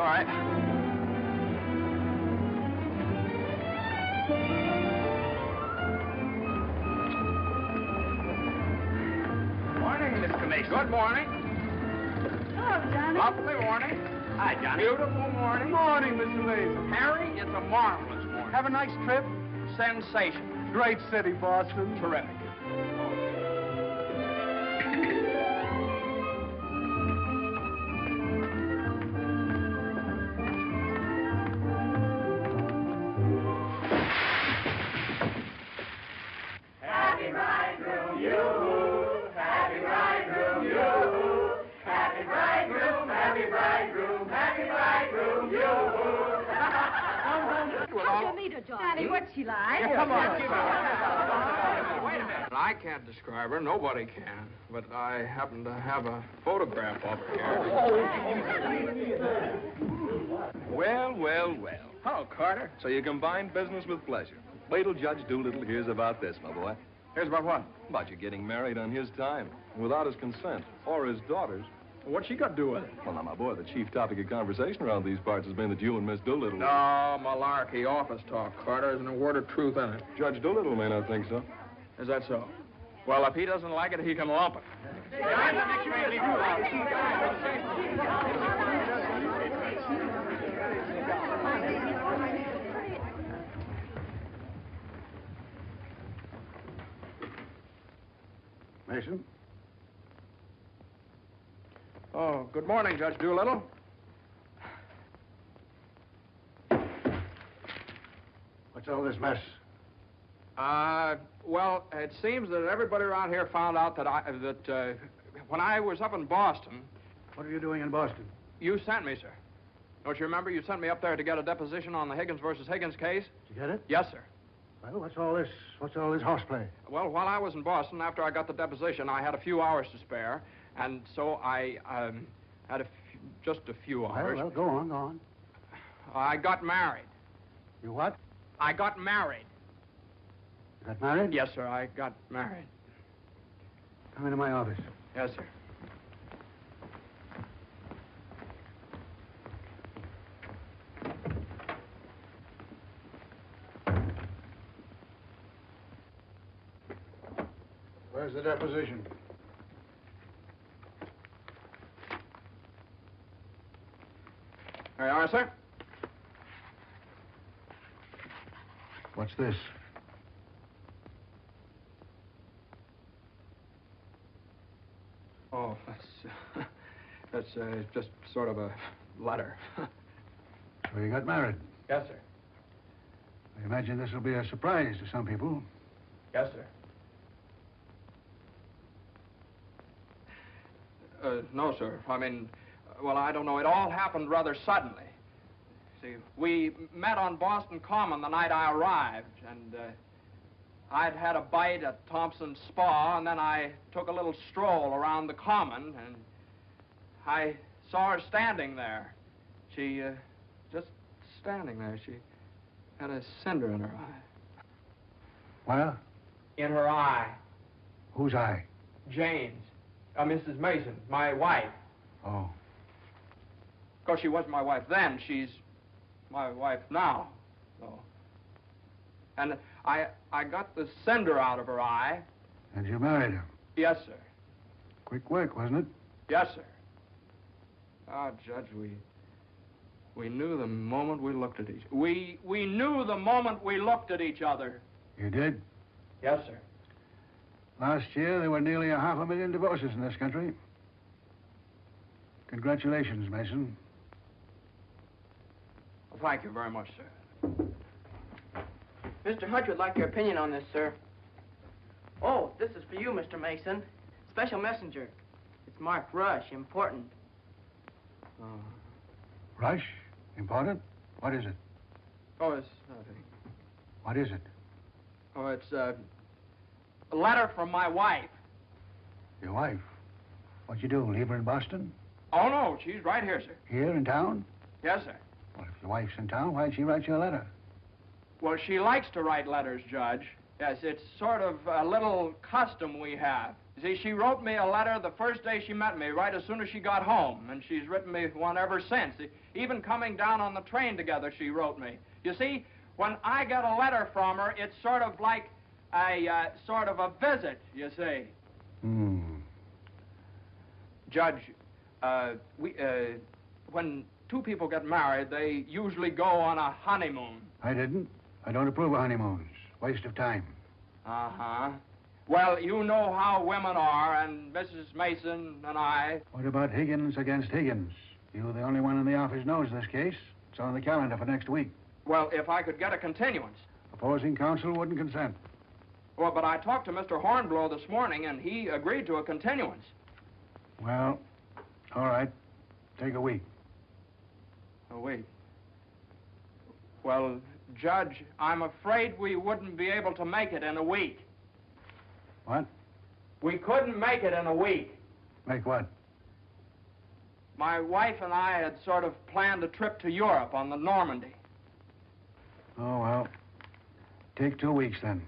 all right. Morning, Mr. Mason. Good morning. Hello, Johnny. Lovely morning. Hi, Johnny. Beautiful morning. Morning, Mr. Mason. Harry, it's a marvelous morning. Have a nice trip? Sensation. Great city, Boston. Terrific. Happy bridegroom, you. Happy bridegroom, you. Happy bridegroom, happy bridegroom, happy bridegroom, you. How'd you meet her, Johnny? What's she like? Yeah, come on. Wait a minute. I can't describe her. Nobody can. But I happen to have a photograph of her here. Well, well, well. Hello, Carter. So you combine business with pleasure. Wait till Judge Doolittle hears about this, my boy. Here's about what? About you getting married on his time, without his consent, or his daughter's. What's she got to do with it? Well, now, my boy, the chief topic of conversation around these parts has been that you and Miss Doolittle... No, malarkey, office talk, Carter. Isn't a word of truth in it. Judge Doolittle may not think so. Is that so? Well, if he doesn't like it, he can lump it. Mason? Oh, good morning, Judge Doolittle. What's all this mess? Well, it seems that everybody around here found out that when I was up in Boston... What are you doing in Boston? You sent me, sir. Don't you remember? You sent me up there to get a deposition on the Higgins versus Higgins case? Did you get it? Yes, sir. Well, what's all this horseplay? Well, while I was in Boston, after I got the deposition, I had a few hours to spare, and so I had just a few hours. Well, go on. I got married. You what? I got married. You got married? Yes, sir, I got married. Come into my office. Yes, sir. Where's the deposition? There you are, sir. What's this? Oh, that's just sort of a letter. So you got married? Yes, sir. I imagine this will be a surprise to some people. Yes, sir. No, sir. I mean, well, I don't know. It all happened rather suddenly. See, we met on Boston Common the night I arrived, and I'd had a bite at Thompson's Spa, and then I took a little stroll around the Common, and I saw her standing there. She, just standing there. She had a cinder in her eye. Well? In her eye. Whose eye? Jane's. Mrs. Mason, my wife. Oh. Of course, she wasn't my wife then. She's my wife now. So. And I got the cinder out of her eye. And you married her? Yes, sir. Quick work, wasn't it? Yes, sir. Ah, Judge, we knew the moment we looked at each other. We knew the moment we looked at each other. You did? Yes, sir. Last year, there were nearly 500,000 divorces in this country. Congratulations, Mason. Well, thank you very much, sir. Mr. Hutch would like your opinion on this, sir. Oh, this is for you, Mr. Mason. Special messenger. It's marked Rush, important. Rush? Important? What is it? Oh, it's nothing. What is it? Oh, it's a letter from my wife. Your wife? What'd you do, leave her in Boston? Oh, no, she's right here, sir. Here in town? Yes, sir. Well, if your wife's in town, why'd she write you a letter? Well, she likes to write letters, Judge. Yes, it's sort of a little custom we have. You see, she wrote me a letter the first day she met me, right as soon as she got home, and she's written me one ever since. Even coming down on the train together, she wrote me. You see, when I get a letter from her, it's sort of like a sort of a visit, you see. Judge, when two people get married, they usually go on a honeymoon. I didn't. I don't approve of honeymoons. Waste of time. Uh-huh. Well, you know how women are, and Mrs. Mason and I... What about Higgins against Higgins? You're the only one in the office knows this case. It's on the calendar for next week. Well, if I could get a continuance. Opposing counsel wouldn't consent. Well, but I talked to Mr. Hornblow this morning, and he agreed to a continuance. Well, all right. Take a week. A week? Well, Judge, I'm afraid we wouldn't be able to make it in a week. What? We couldn't make it in a week. Make what? My wife and I had sort of planned a trip to Europe on the Normandy. Oh, well. Take 2 weeks, then.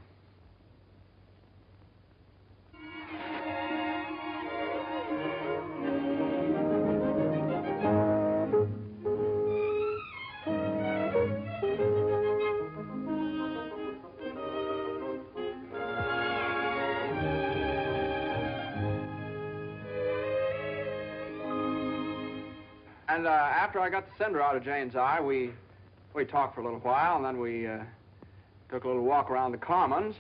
And after I got the cinder out of Jane's eye, we talked for a little while, and then we took a little walk around the Commons.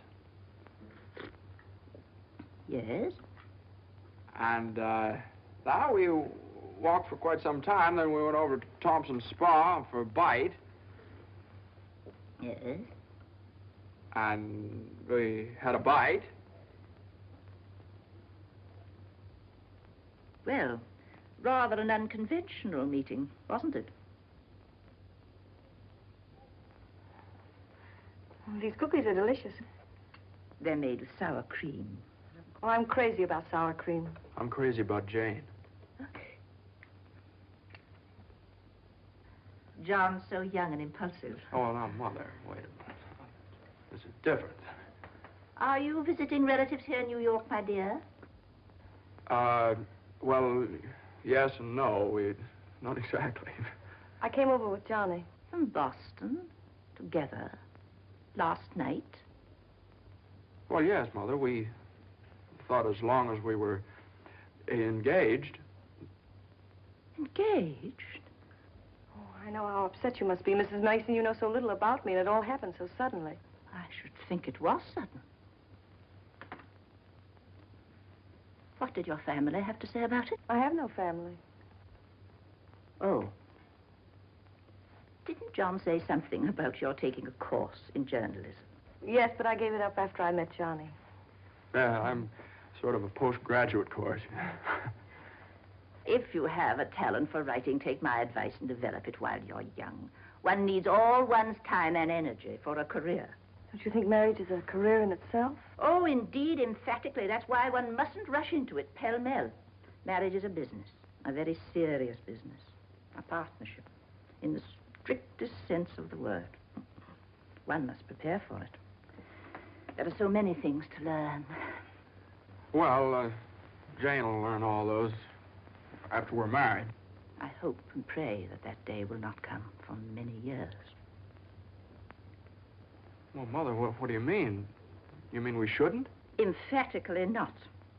Yes? And now we walked for quite some time, then we went over to Thompson's Spa for a bite. Yes? And we had a bite. Well, rather an unconventional meeting, wasn't it? These cookies are delicious. They're made with sour cream. Oh, I'm crazy about sour cream. I'm crazy about Jane. John's so young and impulsive. Oh, now, Mother, wait a minute. This is different. Are you visiting relatives here in New York, my dear? Well, yes and no. Not exactly. I came over with Johnny. From Boston, together, last night? Well, yes, Mother. We thought as long as we were engaged. Engaged? Oh, I know how upset you must be, Mrs. Mason. You know so little about me, and it all happened so suddenly. I should think it was sudden. What did your family have to say about it? I have no family. Oh. Didn't John say something about your taking a course in journalism? Yes, but I gave it up after I met Johnny. Yeah, I'm sort of a postgraduate course. If you have a talent for writing, take my advice and develop it while you're young. One needs all one's time and energy for a career. Don't you think marriage is a career in itself? Oh, indeed, emphatically. That's why one mustn't rush into it pell-mell. Marriage is a business, a very serious business, a partnership, in the strictest sense of the word. One must prepare for it. There are so many things to learn. Well, Jane will learn all those after we're married. I hope and pray that that day will not come for many years. Well, Mother, what do you mean? You mean we shouldn't? Emphatically not.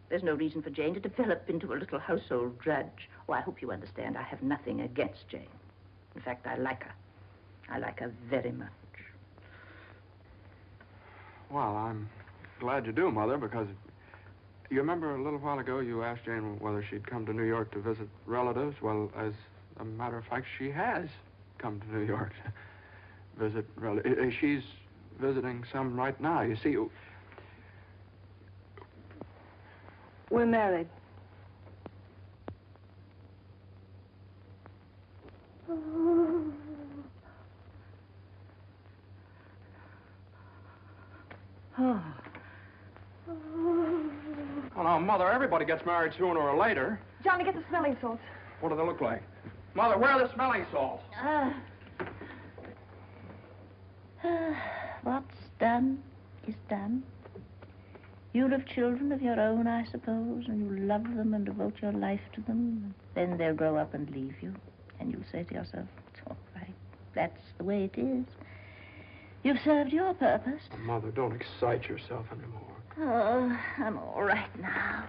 There's no reason for Jane to develop into a little household drudge. Oh, I hope you understand I have nothing against Jane. In fact, I like her. I like her very much. Well, I'm glad you do, Mother, because you remember a little while ago you asked Jane whether she'd come to New York to visit relatives? Well, as a matter of fact, she has come to New York to visit relatives. She's visiting some right now. You see, we're married. Oh. Oh, now, Mother, everybody gets married sooner or later. Johnny, get the smelling salts. What do they look like? Mother, where are the smelling salts? What's done is done. You'll have children of your own, I suppose, and you'll love them and devote your life to them. Then they'll grow up and leave you, and you'll say to yourself, it's all right. That's the way it is. You've served your purpose. Oh, Mother, don't excite yourself anymore. Oh, I'm all right now.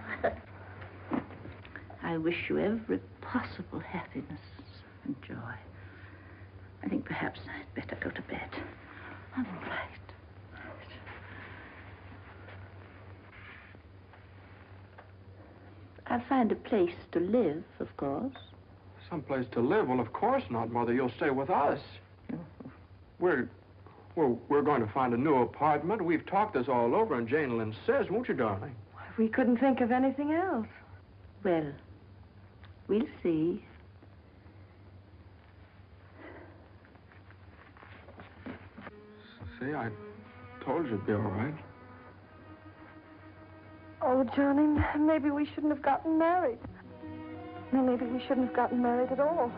I wish you every possible happiness and joy. I think perhaps I'd better go to bed. I'm all right. I'll find a place to live, of course. Some place to live? Well, of course not, Mother. You'll stay with us. We're going to find a new apartment. We've talked this all over, and Jane will insist, won't you, darling? We couldn't think of anything else. Well, we'll see. See, I told you it'd be all right. Oh, Johnny, maybe we shouldn't have gotten married. Maybe we shouldn't have gotten married at all.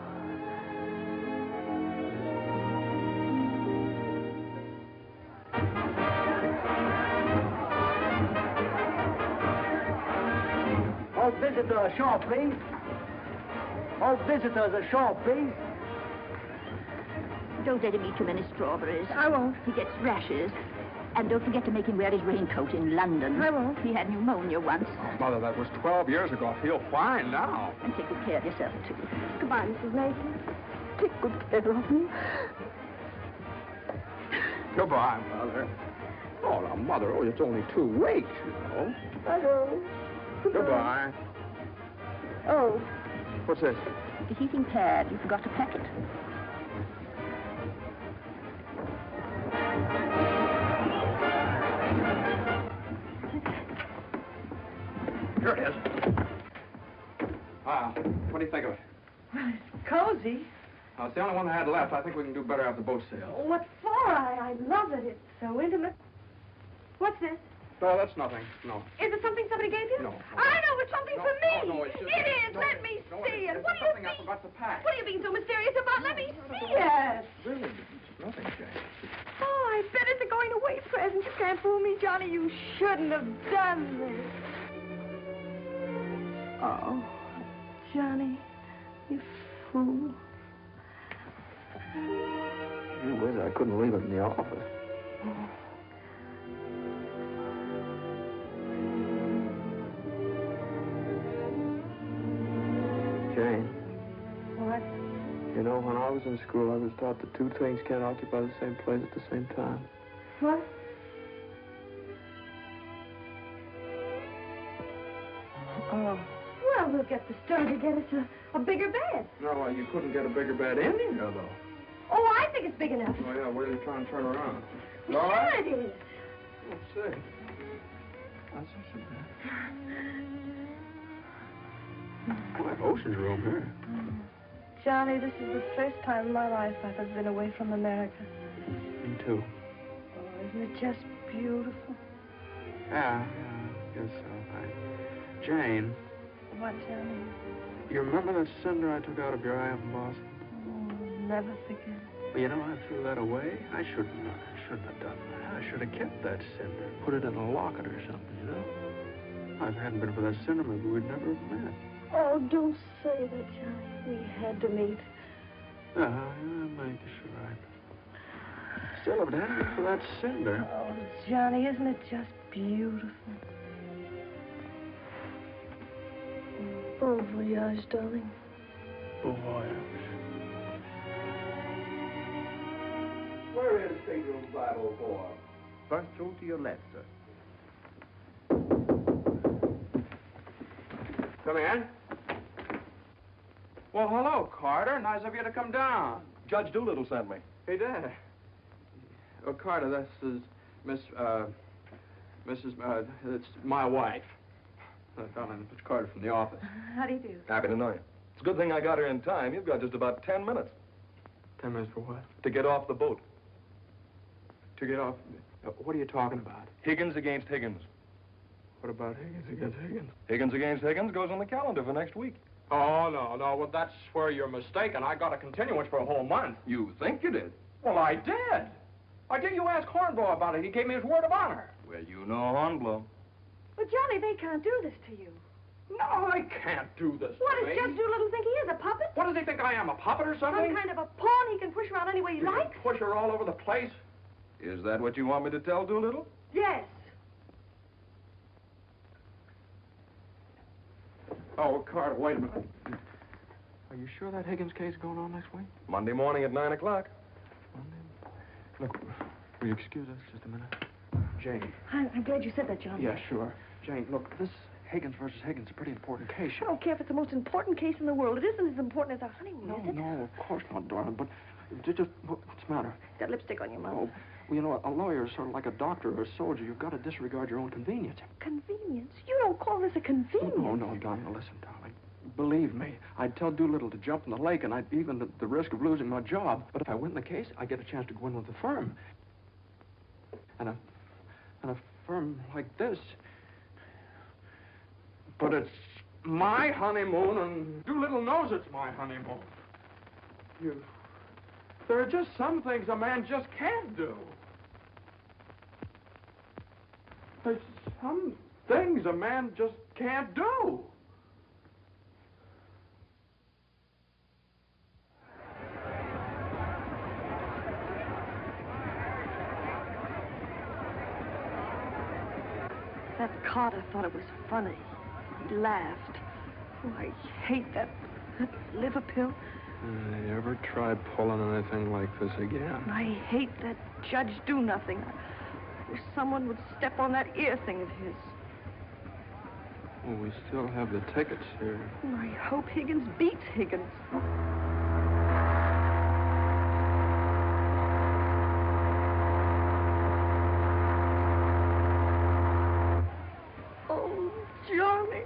All visitors ashore, please. All visitors ashore, please. Don't let him eat too many strawberries. I won't. He gets rashes. And don't forget to make him wear his raincoat in London. I won't. He had pneumonia once. Oh, Mother, that was 12 years ago. He'll fine now. And take good care of yourself, too. Goodbye, Mrs. Mason. Take good care of him. Goodbye, Mother. Oh, now, Mother, it's only 2 weeks, you know. I know. Goodbye. Oh. What's this? The heating pad. You forgot to pack it. Here it is. What do you think of it? Well, it's cozy. It's the only one I had left. I think we can do better after boat sale. What for? I love it. It's so intimate. What's this? No, that's nothing. No. Is it something somebody gave you? No. I know it's something for me. No, it's just... It is. No, Let me no, see it. It's What do you something mean? I forgot to pack. What are you being so mysterious about? Let me see it. Really, it's nothing, Jane. Oh, I bet it's a going-away present. You can't fool me, Johnny. You shouldn't have done this. Oh, Johnny, you fool. Gee whiz, I couldn't leave it in the office. Jane. What? You know, when I was in school, I was taught that 2 things can't occupy the same place at the same time. What? Oh. Well, we'll get the store to get us a bigger bed. No, you couldn't get a bigger bed in here, though. Oh, I think it's big enough. Oh, yeah, where are you trying to turn around? Sure it is. Let's see. That's not so bad. Boy, ocean's room here. Johnny, this is the first time in my life I've ever been away from America. Me too. Oh, isn't it just beautiful? Yeah, I guess so. Jane. What, Johnny? You remember that cinder I took out of your eye up in Boston? Oh, never forget. Well, you know, I threw that away. I shouldn't have done that. I should have kept that cinder, put it in a locket or something, you know? If it hadn't been for that cinder, maybe we'd never have met. Oh, don't say that, Johnny. We had to meet. Maybe you're right. Still, if it hadn't been for that cinder... Oh, Johnny, isn't it just beautiful? Bon voyage, darling. Bon voyage. Where is stateroom 504? First room to your left, sir. Come in. Well, hello, Carter. Nice of you to come down. Judge Doolittle sent me. He did. Oh, Carter, this is it's my wife. Darling, it's Carter from the office. How do you do? Happy to know you. It's a good thing I got here in time. You've got just about 10 minutes 10 minutes for what? to get off the boat. To get off? What are you talking about? Higgins against Higgins. What about Higgins against Higgins? Higgins against Higgins goes on the calendar for next week. Oh, no. Well, that's where you're mistaken. I got a continuance for a whole month. You think you did? Well, I did. Why didn't you ask Hornblow about it? He gave me his word of honor. Well, you know Hornblow. But, Johnny, they can't do this to you. No, I can't do this. What to does me. Judge Doolittle think he is, a puppet? What does he think I am, a puppet or something? Some kind of a pawn he can push around any way he You can likes? push her all over the place. Is that what you want me to tell Doolittle? Yes. Oh, Carter, wait a minute. Are you sure that Higgins case is going on next week? Monday morning at 9 o'clock. Look, will you excuse us just a minute? Jane. I'm glad you said that, Johnny. Yeah, sure. Jane, look, this Higgins versus Higgins is a pretty important case. I don't care if it's the most important case in the world. It isn't as important as our honeymoon, No, is it? no, of course not, darling, but what's the matter? Got lipstick on your mouth. Oh, well, you know, a lawyer is sort of like a doctor or a soldier. You've got to disregard your own convenience. Convenience? You don't call this a convenience. No, darling, listen, darling. Believe me, I'd tell Doolittle to jump in the lake, and I'd even at the risk of losing my job. But if I win the case, I get a chance to go in with the firm. And a firm like this. But it's my honeymoon, and Doolittle knows it's my honeymoon. There are just some things a man just can't do. There's some things a man just can't do. That Carter thought it was funny. He laughed. Oh, I hate that liver pill. I ever tried pulling anything like this again? I hate that Judge Do-Nothing. I wish someone would step on that ear thing of his. Well, we still have the tickets here. Oh, I hope Higgins beats Higgins. Oh, Johnny.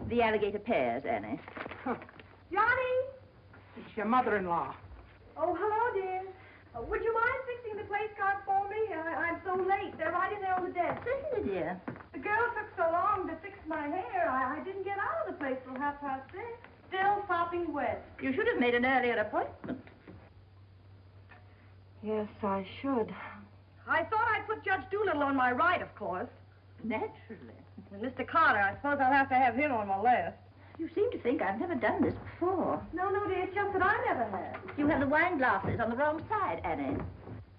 The alligator pears, Annie. Johnny! It's your mother-in-law. Oh, hello, dear. Would you mind fixing the place cards for me? I'm so late. They're right in there on the desk. Certainly, dear. The girl took so long to fix my hair, I didn't get out of the place till 6:30. Still sopping wet. You should have made an earlier appointment. Yes, I should. I thought I'd put Judge Doolittle on my right, of course. Naturally. And Mr. Carter, I suppose I'll have to have him on my left. You seem to think I've never done this before. No, dear, it's just that I never have. You have the wine glasses on the wrong side, Annie.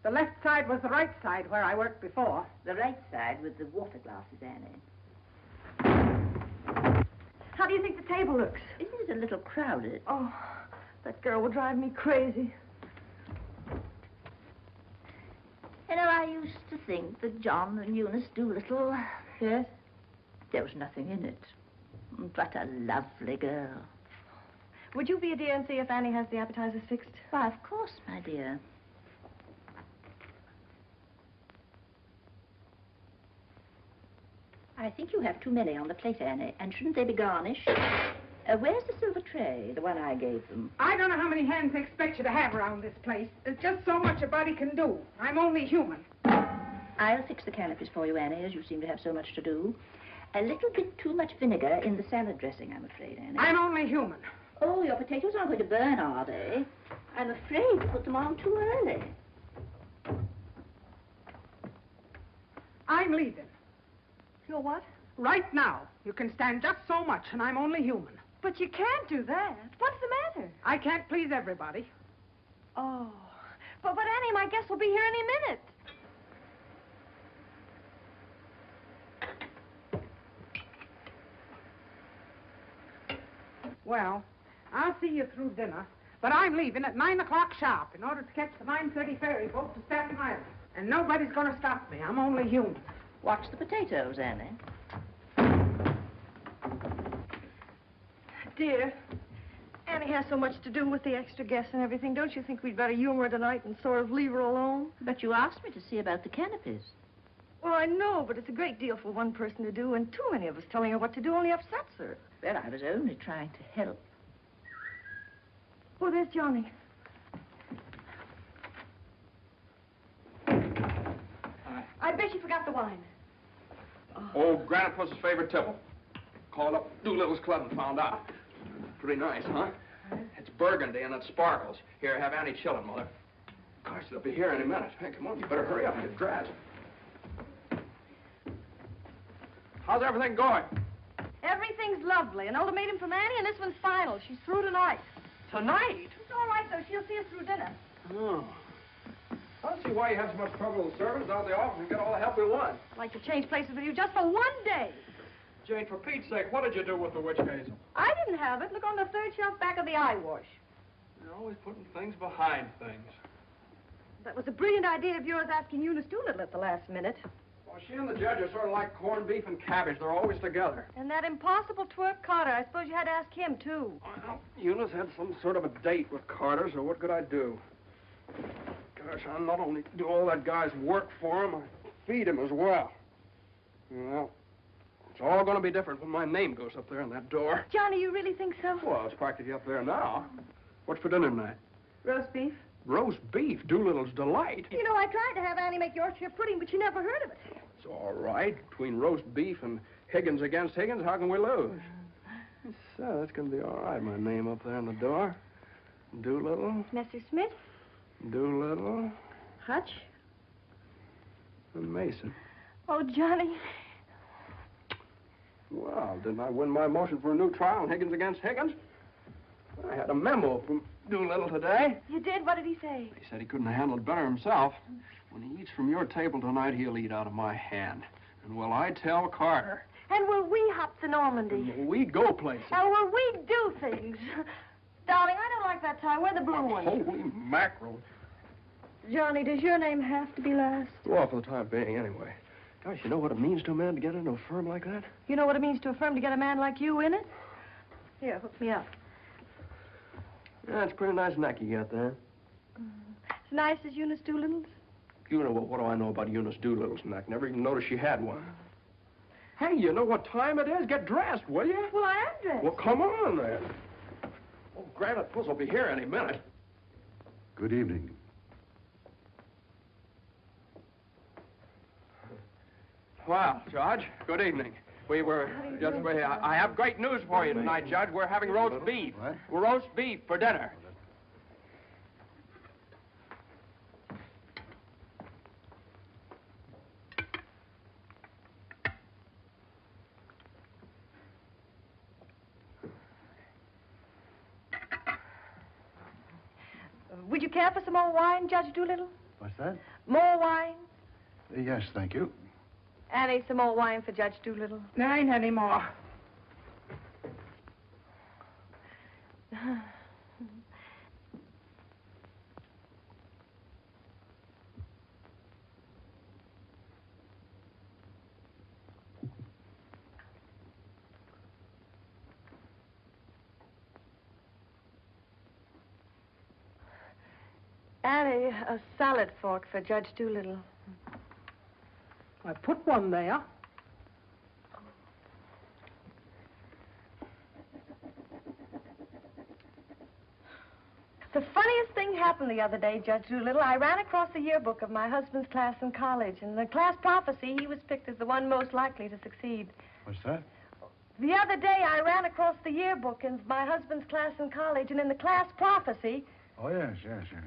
The left side was the right side where I worked before. The right side with the water glasses, Annie. How do you think the table looks? Isn't it a little crowded? Oh, that girl will drive me crazy. You know, I used to think that John and Eunice Doolittle... Yes? There was nothing in it. But a lovely girl. Would you be a dear and see if Annie has the appetizers fixed? Why, of course, my dear. I think you have too many on the plate, Annie. And shouldn't they be garnished? Where's the silver tray, the one I gave them? I don't know how many hands they expect you to have around this place. There's just so much a body can do. I'm only human. I'll fix the canopies for you, Annie, as you seem to have so much to do. A little bit too much vinegar in the salad dressing, I'm afraid, Annie. I'm only human. Oh, your potatoes aren't going to burn, are they? I'm afraid you put them on too early. I'm leaving. You're what? Right now. You can stand just so much, and I'm only human. But you can't do that. What's the matter? I can't please everybody. Oh. But Annie, my guest will be here any minute. Well, I'll see you through dinner, but I'm leaving at 9 o'clock sharp in order to catch the 9:30 ferry boat to Staten Island. And nobody's going to stop me. I'm only human. Watch the potatoes, Annie. Dear, Annie has so much to do with the extra guests and everything. Don't you think we'd better humor her tonight and sort of leave her alone? But you asked me to see about the canopies. Well, I know, but it's a great deal for one person to do, and too many of us telling her what to do only upsets her. Well, I was only trying to help. Oh, there's Johnny. I bet you forgot the wine. Oh, Grandpa's favorite tipple. Called up Doolittle's Club and found out. Pretty nice, huh? It's burgundy and it sparkles. Here, have Annie chillin', Mother. Gosh, they'll be here any minute. Hey, come on, you better hurry up and get dressed. How's everything going? Everything's lovely. An ultimatum from Annie, and this one's final. She's through tonight. Tonight? It's all right, though. She'll see us through dinner. Oh. I don't see why you have so much trouble with servants out of the office and get all the help we want. I'd like to change places with you just for one day. Jane, for Pete's sake, what did you do with the witch hazel? I didn't have it. Look on the third shelf back of the eye wash. You're always putting things behind things. That was a brilliant idea of yours asking Eunice Doolittle at the last minute. Well, she and the judge are sort of like corned beef and cabbage. They're always together. And that impossible twerp Carter. I suppose you had to ask him, too. Well, Eunice had some sort of a date with Carter, so what could I do? Gosh, I not only do all that guy's work for him, I feed him as well. Well, it's all going to be different when my name goes up there in that door. Johnny, you really think so? Well, it's practically up there now. What's for dinner tonight? Roast beef. Roast beef, Doolittle's delight. You know, I tried to have Annie make Yorkshire pudding, but she never heard of it. It's all right. Between roast beef and Higgins against Higgins, how can we lose? So, that's going to be all right, my name up there on the door. Doolittle, Mr. Smith? Doolittle, Hutch? and Mason. Oh, Johnny. Well, didn't I win my motion for a new trial on Higgins against Higgins? I had a memo from Doolittle today. You did? What did he say? He said he couldn't have handled it better himself. When he eats from your table tonight, he'll eat out of my hand. And will I tell Carter? And will we hop to Normandy? And will we go places? And will we do things? Darling, I don't like that tie. Wear the blue one. Holy mackerel. Johnny, does your name have to be last? Well, for the time being, anyway. Gosh, you know what it means to a man to get into a firm like that? You know what it means to a firm to get a man like you in it? Here, hook me up. Yeah, it's a pretty nice neck you got there. As nice as Eunice Doolittle's? You know, what do I know about Eunice Doolittle's neck? Never even noticed she had one. Hey, you know what time it is? Get dressed, will you? Well, I am dressed. Well, come on, then. Oh, Granite Puss will be here any minute. Good evening. Well, Judge, good evening. We were just... I have great news for you tonight, Judge. We're having roast beef. What? Roast beef for dinner. Would you care for some more wine, Judge Doolittle? What's that? More wine? Yes, thank you. Annie, some more wine for Judge Doolittle. There ain't any more. Annie, a salad fork for Judge Doolittle. I put one there. The funniest thing happened the other day, Judge Doolittle. I ran across the yearbook of my husband's class in college. In the class prophecy, he was picked as the one most likely to succeed. What's that? The other day, I ran across the yearbook in my husband's class in college, and in the class prophecy... Oh, yes, yes, yes.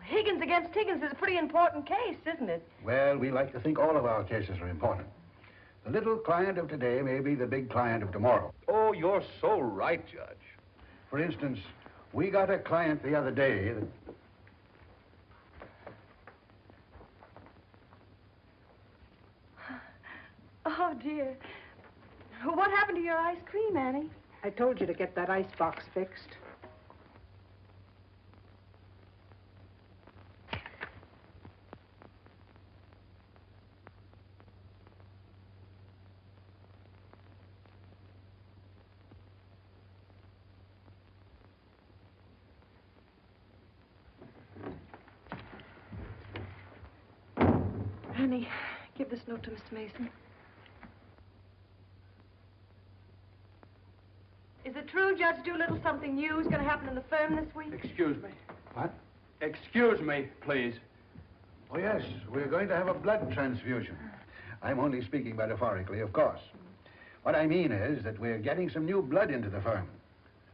Higgins against Higgins is a pretty important case, isn't it? Well, we like to think all of our cases are important. The little client of today may be the big client of tomorrow. Oh, you're so right, Judge. For instance, we got a client the other day that... Oh, dear. What happened to your ice cream, Annie? I told you to get that ice box fixed. Honey, give this note to Mr. Mason. Is it true, Judge Doolittle, something new is going to happen in the firm this week? Excuse me. What? Excuse me, please. Oh, yes, we're going to have a blood transfusion. I'm only speaking metaphorically, of course. What I mean is that we're getting some new blood into the firm,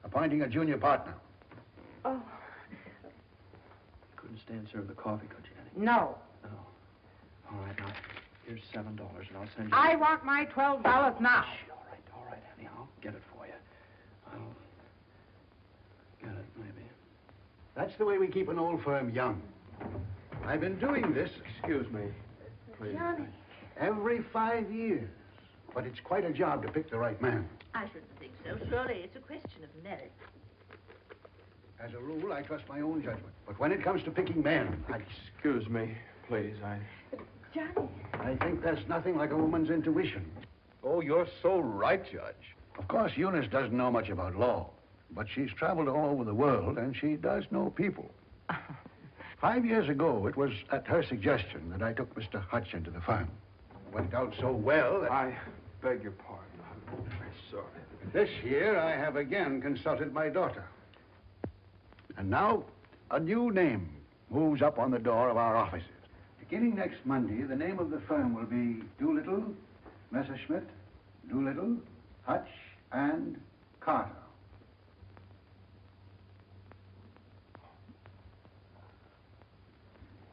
appointing a junior partner. Oh. Couldn't stand serve the coffee, could you, Annie? No. No. All right, now, here's $7, and I'll send you... I want my $12 now. All right, Annie, I'll get it for you. I'll get it, maybe. That's the way we keep an old firm young. I've been doing this... Excuse me, please. Johnny. Every 5 years. But it's quite a job to pick the right man. I shouldn't think so. Surely it's a question of merit. As a rule, I trust my own judgment. But when it comes to picking men, Excuse me, please. Johnny. I think there's nothing like a woman's intuition. Oh, you're so right, Judge. Of course, Eunice doesn't know much about law, but she's traveled all over the world, and she does know people. 5 years ago, it was at her suggestion that I took Mr. Hutch into the firm. It went out so well that... I beg your pardon. I'm very sorry. This year, I have again consulted my daughter. And now, a new name moves up on the door of our offices. Beginning next Monday, the name of the firm will be Doolittle, Messerschmitt, Doolittle, Hutch, and Carter.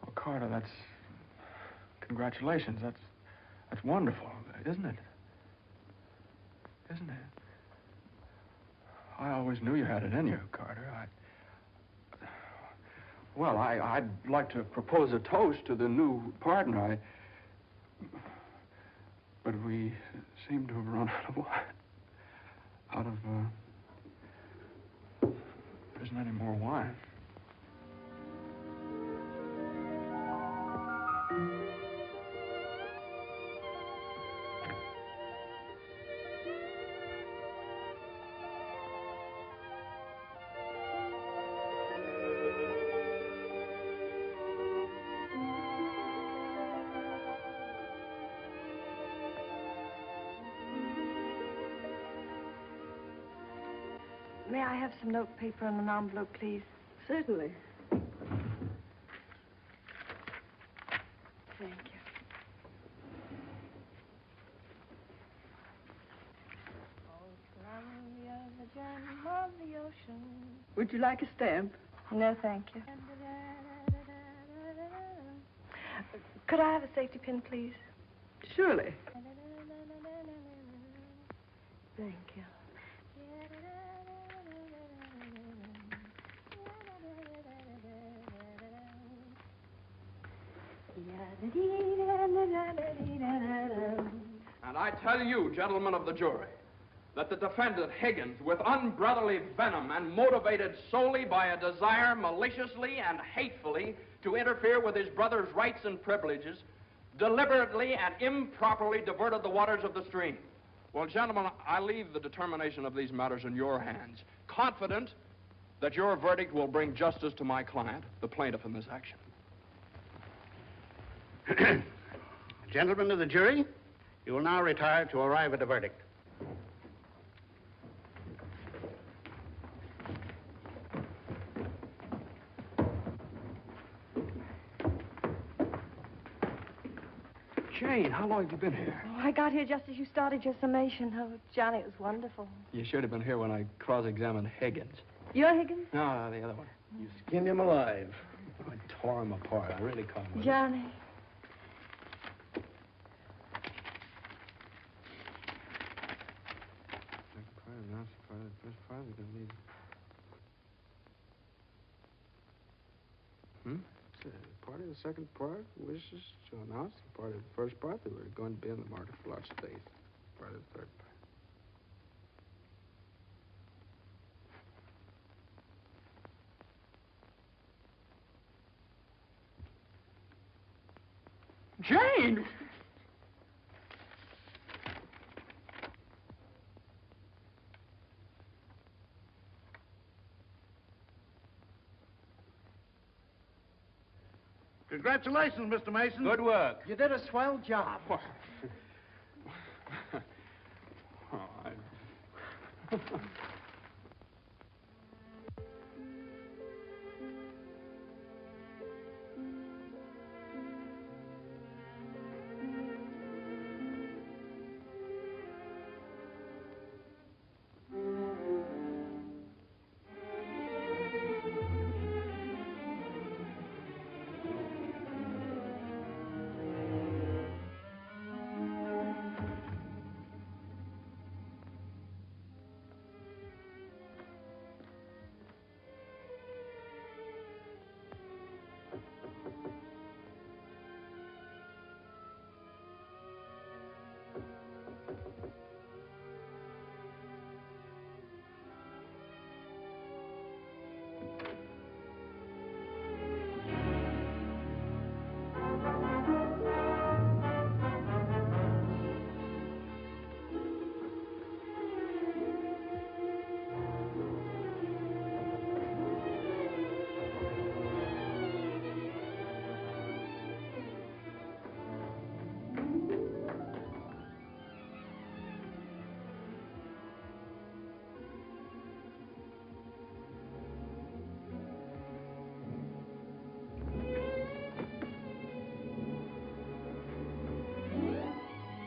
Well, Carter, that's... Congratulations. That's wonderful, isn't it? Isn't it? I always knew you had it in you, Carter. Well, I'd like to propose a toast to the new partner. But we seem to have run out of wine. There isn't any more wine. May I have some note paper and an envelope, please? Certainly. Thank you. Would you like a stamp? No, thank you. Could I have a safety pin, please? Surely. Thank you. And I tell you, gentlemen of the jury, that the defendant, Higgins, with unbrotherly venom and motivated solely by a desire maliciously and hatefully to interfere with his brother's rights and privileges, deliberately and improperly diverted the waters of the stream. Well, gentlemen, I leave the determination of these matters in your hands, confident that your verdict will bring justice to my client, the plaintiff in this action. Gentlemen of the jury, you will now retire to arrive at a verdict. Jane, how long have you been here? Oh, I got here just as you started your summation. Oh, Johnny, it was wonderful. You should have been here when I cross-examined Higgins. You're Higgins? No, the other one. You skinned him alive. I tore him apart. I really caught him. Johnny. Part of the second part wishes to announce the part of the first part that we're going to be in the market for large space. Part of the third part. Jane! Congratulations, Mr. Mason. Good work. You did a swell job.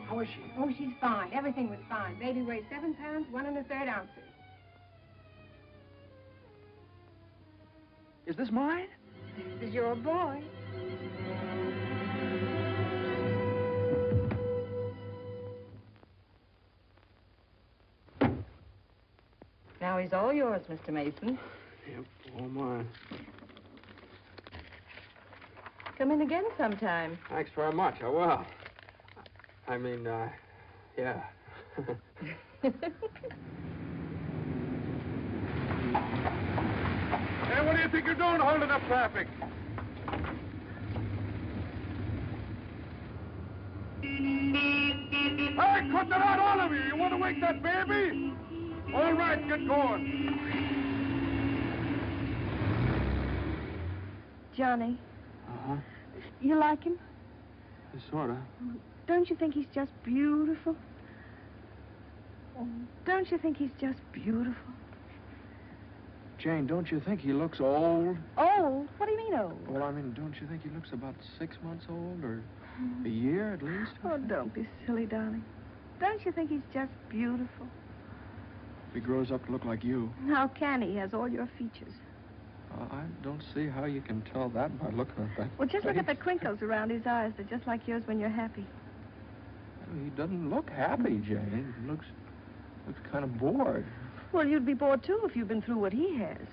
How is she? Oh, she's fine. Everything was fine. Baby weighs 7 pounds, 1 1/3 ounces. Is this mine? This is your boy. Now he's all yours, Mr. Mason. Yep, all mine. Come in again sometime. Thanks very much. I will. I mean, yeah. Hey, what do you think you're doing holding up traffic? Hey, cut that out, all of you! You want to wake that baby? All right, get going. Johnny, Uh-huh. you like him? Sort of. Don't you think he's just beautiful? Don't you think he's just beautiful? Jane, don't you think he looks old? Old? What do you mean old? Well, I mean, don't you think he looks about 6 months old, or a year at least? Oh, don't be silly, darling. Don't you think he's just beautiful? If he grows up to look like you. How can he? He has all your features. I don't see how you can tell that by looking at that. Well, just look at the face. crinkles around his eyes. They're just like yours when you're happy. He doesn't look happy, Jane. He looks kind of bored. Well, you'd be bored, too, if you'd been through what he has.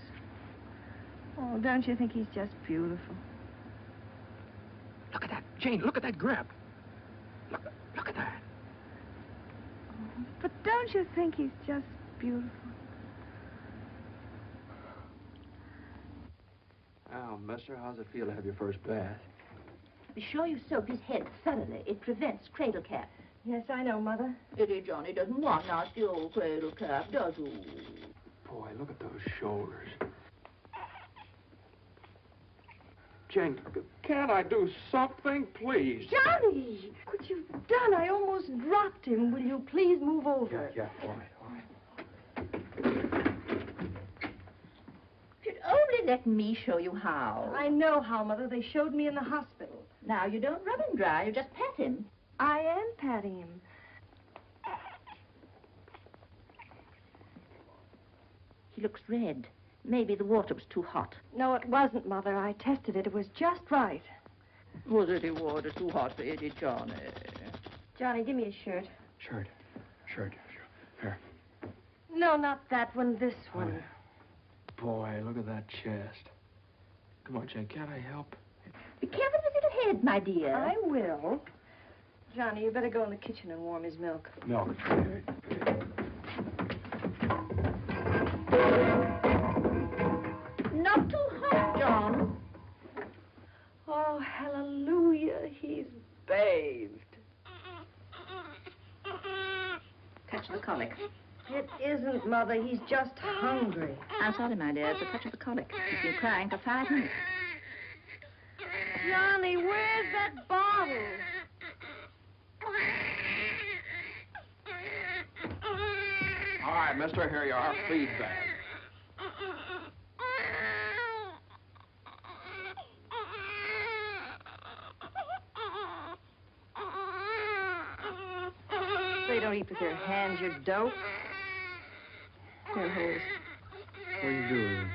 Oh, don't you think he's just beautiful? Look at that, Jane. Look at that grip. Look at that. But don't you think he's just beautiful? Well, mister, how's it feel to have your first bath? Be sure you soak his head thoroughly. It prevents cradle cap. Yes, I know, Mother. Eddie Johnny doesn't want nasty old cradle cap, does he? Boy, look at those shoulders. Jane, Can't I do something, please? Johnny! What you've done, I almost dropped him. Will you please move over? Yeah, all right. You'd only let me show you how. I know how, Mother. They showed me in the hospital. Now, you don't rub him dry, you just pat him. I am patting him. He looks red. Maybe the water was too hot. No, it wasn't, Mother. I tested it. It was just right. Was it the water too hot for Eddie Johnny? Johnny, give me a shirt. Shirt. Here. No, not that one. This one. Boy, look at that chest. Come on, Jane, can't I help? Be careful with his little head, my dear. I will. Johnny, you better go in the kitchen and warm his milk. Milk. Not too hot, John. Oh, hallelujah. He's bathed. Touch the colic. It isn't, Mother. He's just hungry. I'm sorry, my dear. It's a touch of the colic. He's been crying for 5 minutes. Johnny, where's that bottle? All right, mister, here you are. Feed bag. They don't eat with their hands, you dope. Here, hold. What are you doing?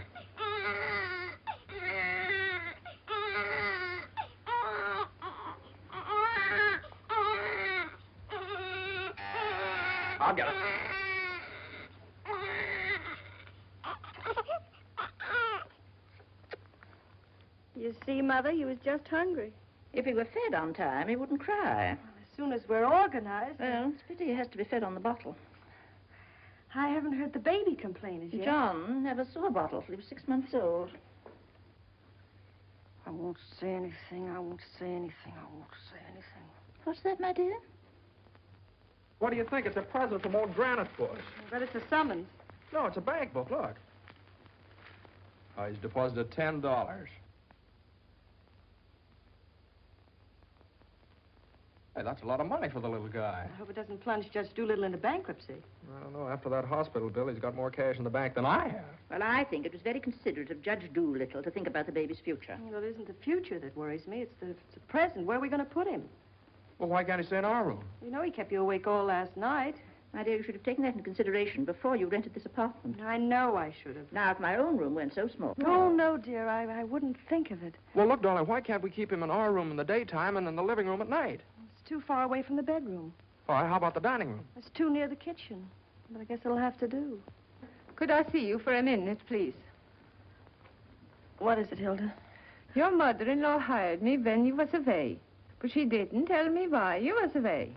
I'll get it. You see, Mother, he was just hungry. If he were fed on time, he wouldn't cry. As soon as we're organized. Well, it's a pity he has to be fed on the bottle. I haven't heard the baby complain as yet. John never saw a bottle till he was 6 months old. I won't say anything. I won't say anything. I won't say anything. What's that, my dear? What do you think? It's a present from old Granite Bush. But it's a summons. No, it's a bank book. Look. Oh, he's deposited $10. Hey, that's a lot of money for the little guy. I hope it doesn't plunge Judge Doolittle into bankruptcy. I don't know. After that hospital bill, he's got more cash in the bank than I have. Well, I think it was very considerate of Judge Doolittle to think about the baby's future. Well, it isn't the future that worries me. It's the present. Where are we going to put him? Well, why can't he stay in our room? You know he kept you awake all last night. My dear, you should have taken that into consideration before you rented this apartment. I know I should have. Now, if my own room weren't so small. Oh, no, dear. I wouldn't think of it. Well, look, darling, why can't we keep him in our room in the daytime and in the living room at night? It's too far away from the bedroom. All right, how about the dining room? It's too near the kitchen. But I guess it'll have to do. Could I see you for a minute, please? What is it, Hilda? Your mother-in-law hired me when you was away, but she didn't tell me why you was away.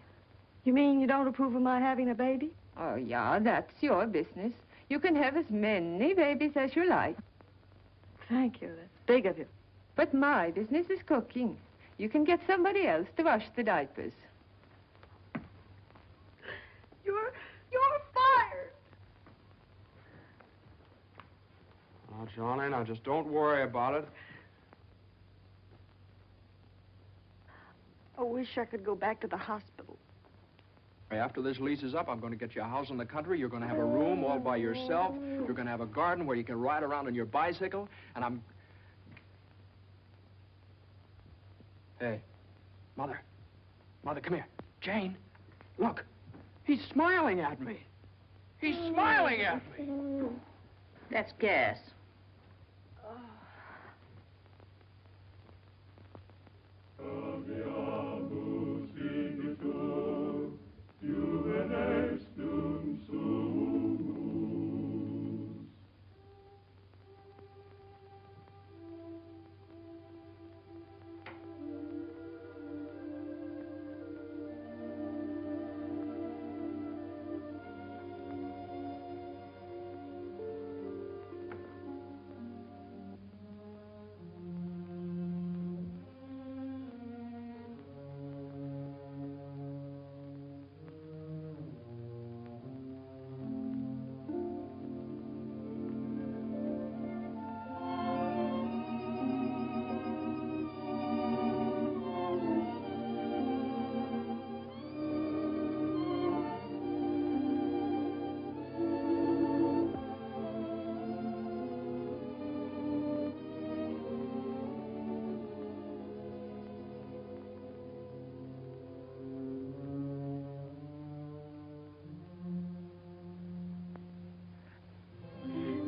You mean you don't approve of my having a baby? Oh, yeah, that's your business. You can have as many babies as you like. Thank you. That's big of you. But my business is cooking. You can get somebody else to wash the diapers. You're fired. Oh, Johnny, now just don't worry about it. I wish I could go back to the hospital. After this lease is up, I'm going to get you a house in the country. You're going to have a room all by yourself. You're going to have a garden where you can ride around on your bicycle. And I'm... Hey, Mother. Mother, come here. Jane, look. He's smiling at me. He's smiling at me. That's gas.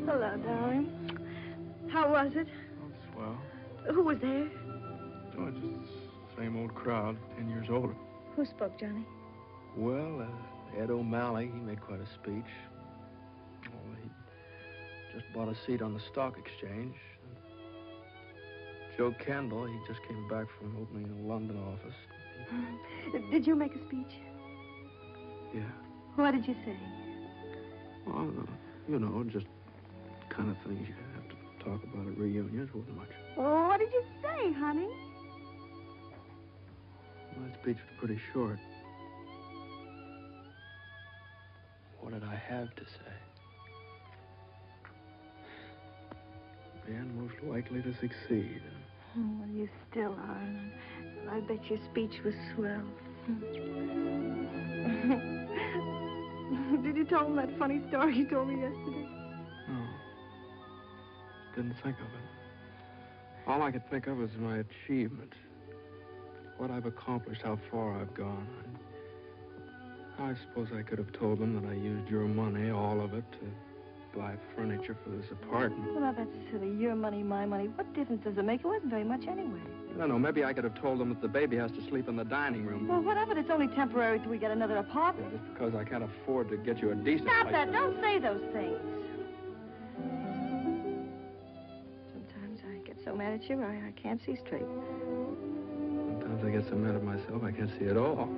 Hello, darling. How was it? Oh, swell. Who was there? Oh, just the same old crowd, 10 years older. Who spoke, Johnny? Well, Ed O'Malley, he made quite a speech. Oh, he just bought a seat on the stock exchange. Joe Kendall, he just came back from opening a London office. Did you make a speech? Yeah. What did you say? Well, you know, just kind of things you have to talk about at reunions. Wasn't much. Oh, what did you say, honey? Well, that speech was pretty short. What did I have to say? Man most likely to succeed. Well, you still are. I bet your speech was swell. Did you tell him that funny story you told me yesterday? No. Didn't think of it. All I could think of was my achievements. What I've accomplished, how far I've gone. I suppose I could have told them that I used your money, all of it, to buy furniture for this apartment. Well, now, that's silly. Your money, my money. What difference does it make? It wasn't very much anyway. I don't know. Maybe I could have told them that the baby has to sleep in the dining room. Well, what of it? It's only temporary till we get another apartment. Just because I can't afford to get you a decent Stop place. that. Don't say those things. Sometimes I get so mad at you, I can't see straight. Sometimes I get so mad at myself, I can't see at all.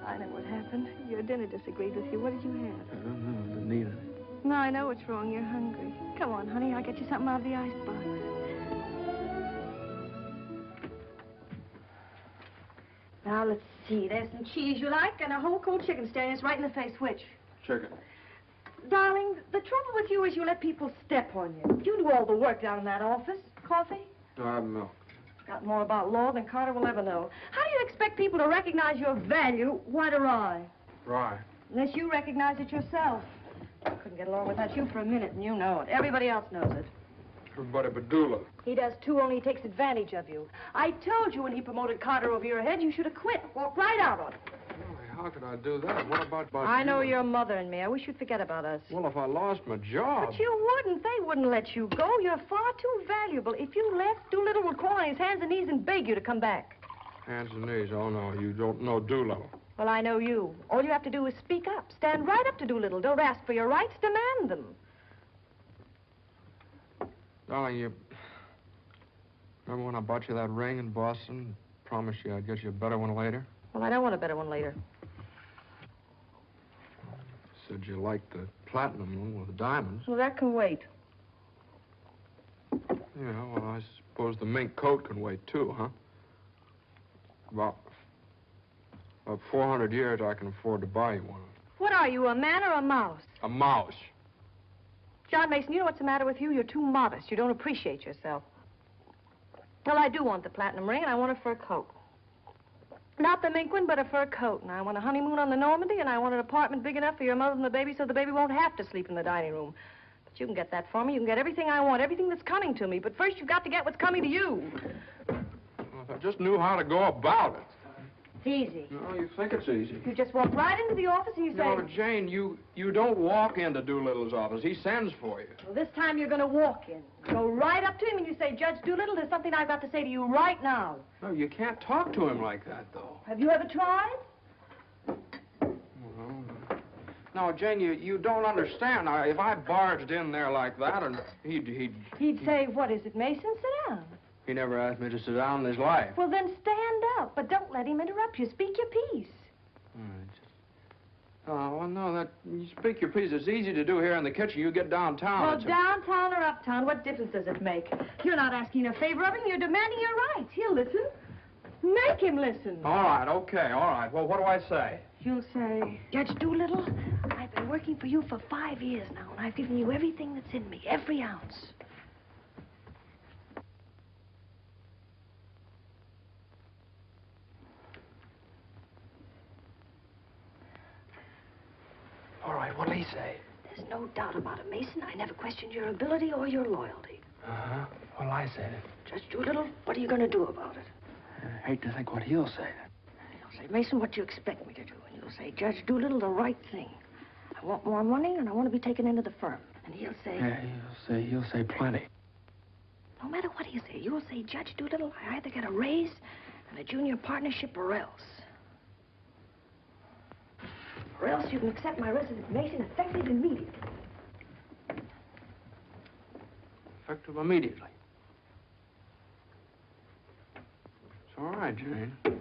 I know what happened. Your dinner disagreed with you. What did you have? I don't know. I didn't eat anything. No, I know what's wrong. You're hungry. Come on, honey. I'll get you something out of the icebox. Now, let's see. There's some cheese you like and a whole cold chicken staring us right in the face. Which? Chicken. Darling, the trouble with you is you let people step on you. You do all the work down in that office. Coffee? No, I have milk. Got more about law than Carter will ever know. How do you expect people to recognize your value? White or rye? Rye. Unless you recognize it yourself. I couldn't get along without you for a minute, and you know it. Everybody else knows it. Everybody but Dula. He does, too, only he takes advantage of you. I told you when he promoted Carter over your head, you should have quit. Walked right out on it. How could I do that? What about I know you? your mother and me. I wish you'd forget about us. Well, if I lost my job... But you wouldn't. They wouldn't let you go. You're far too valuable. If you left, Doolittle would crawl on his hands and knees and beg you to come back. Hands and knees? Oh, no, you don't know Doolittle. Well, I know you. All you have to do is speak up. Stand right up to Doolittle. Don't ask for your rights. Demand them. Darling, you... Remember when I bought you that ring in Boston? Promised you I'd get you a better one later? Well, I don't want a better one later. Said you liked the platinum one with the diamonds. Well, that can wait. Yeah, well, I suppose the mink coat can wait, too, huh? About 400 years, I can afford to buy you one. What are you, a man or a mouse? A mouse. John Mason, you know what's the matter with you? You're too modest. You don't appreciate yourself. Well, I do want the platinum ring, and I want a fur coat. Not the mink one, but a fur coat. And I want a honeymoon on the Normandy, and I want an apartment big enough for your mother and the baby so the baby won't have to sleep in the dining room. But you can get that for me. You can get everything I want, everything that's coming to me. But first, you've got to get what's coming to you. Well, if I just knew how to go about it. It's easy. No, you think it's easy. You just walk right into the office and you say... No, Jane, you don't walk into Doolittle's office. He sends for you. Well, this time you're going to walk in. Go right up to him and you say, Judge Doolittle, there's something I've got to say to you right now. No, you can't talk to him like that, though. Have you ever tried? Well, no, Jane, you don't understand. Now, if I barged in there like that, and He'd say, what is it, Mason? Sit down. He never asked me to sit down in his life. Well, then stand up, but don't let him interrupt you. Speak your piece. Well, no, you speak your piece. It's easy to do here in the kitchen. You get downtown. Well, downtown or uptown, what difference does it make? You're not asking a favor of him. You're demanding your rights. He'll listen. Make him listen. All right, okay, all right. Well, what do I say? You'll say, Judge Doolittle, I've been working for you for 5 years now, and I've given you everything that's in me, every ounce. All right, what'll he say? There's no doubt about it, Mason. I never questioned your ability or your loyalty. Uh-huh. What'll I say then? Judge Doolittle, what are you going to do about it? I hate to think what he'll say. He'll say, Mason, what do you expect me to do? And you'll say, Judge Doolittle, the right thing. I want more money, and I want to be taken into the firm. And he'll say... Yeah, he'll say plenty. No matter what you say, you'll say, Judge Doolittle, I either get a raise and a junior partnership or else. Or else you can accept my resignation effective immediately. Effective immediately. It's all right, Jane. Yeah,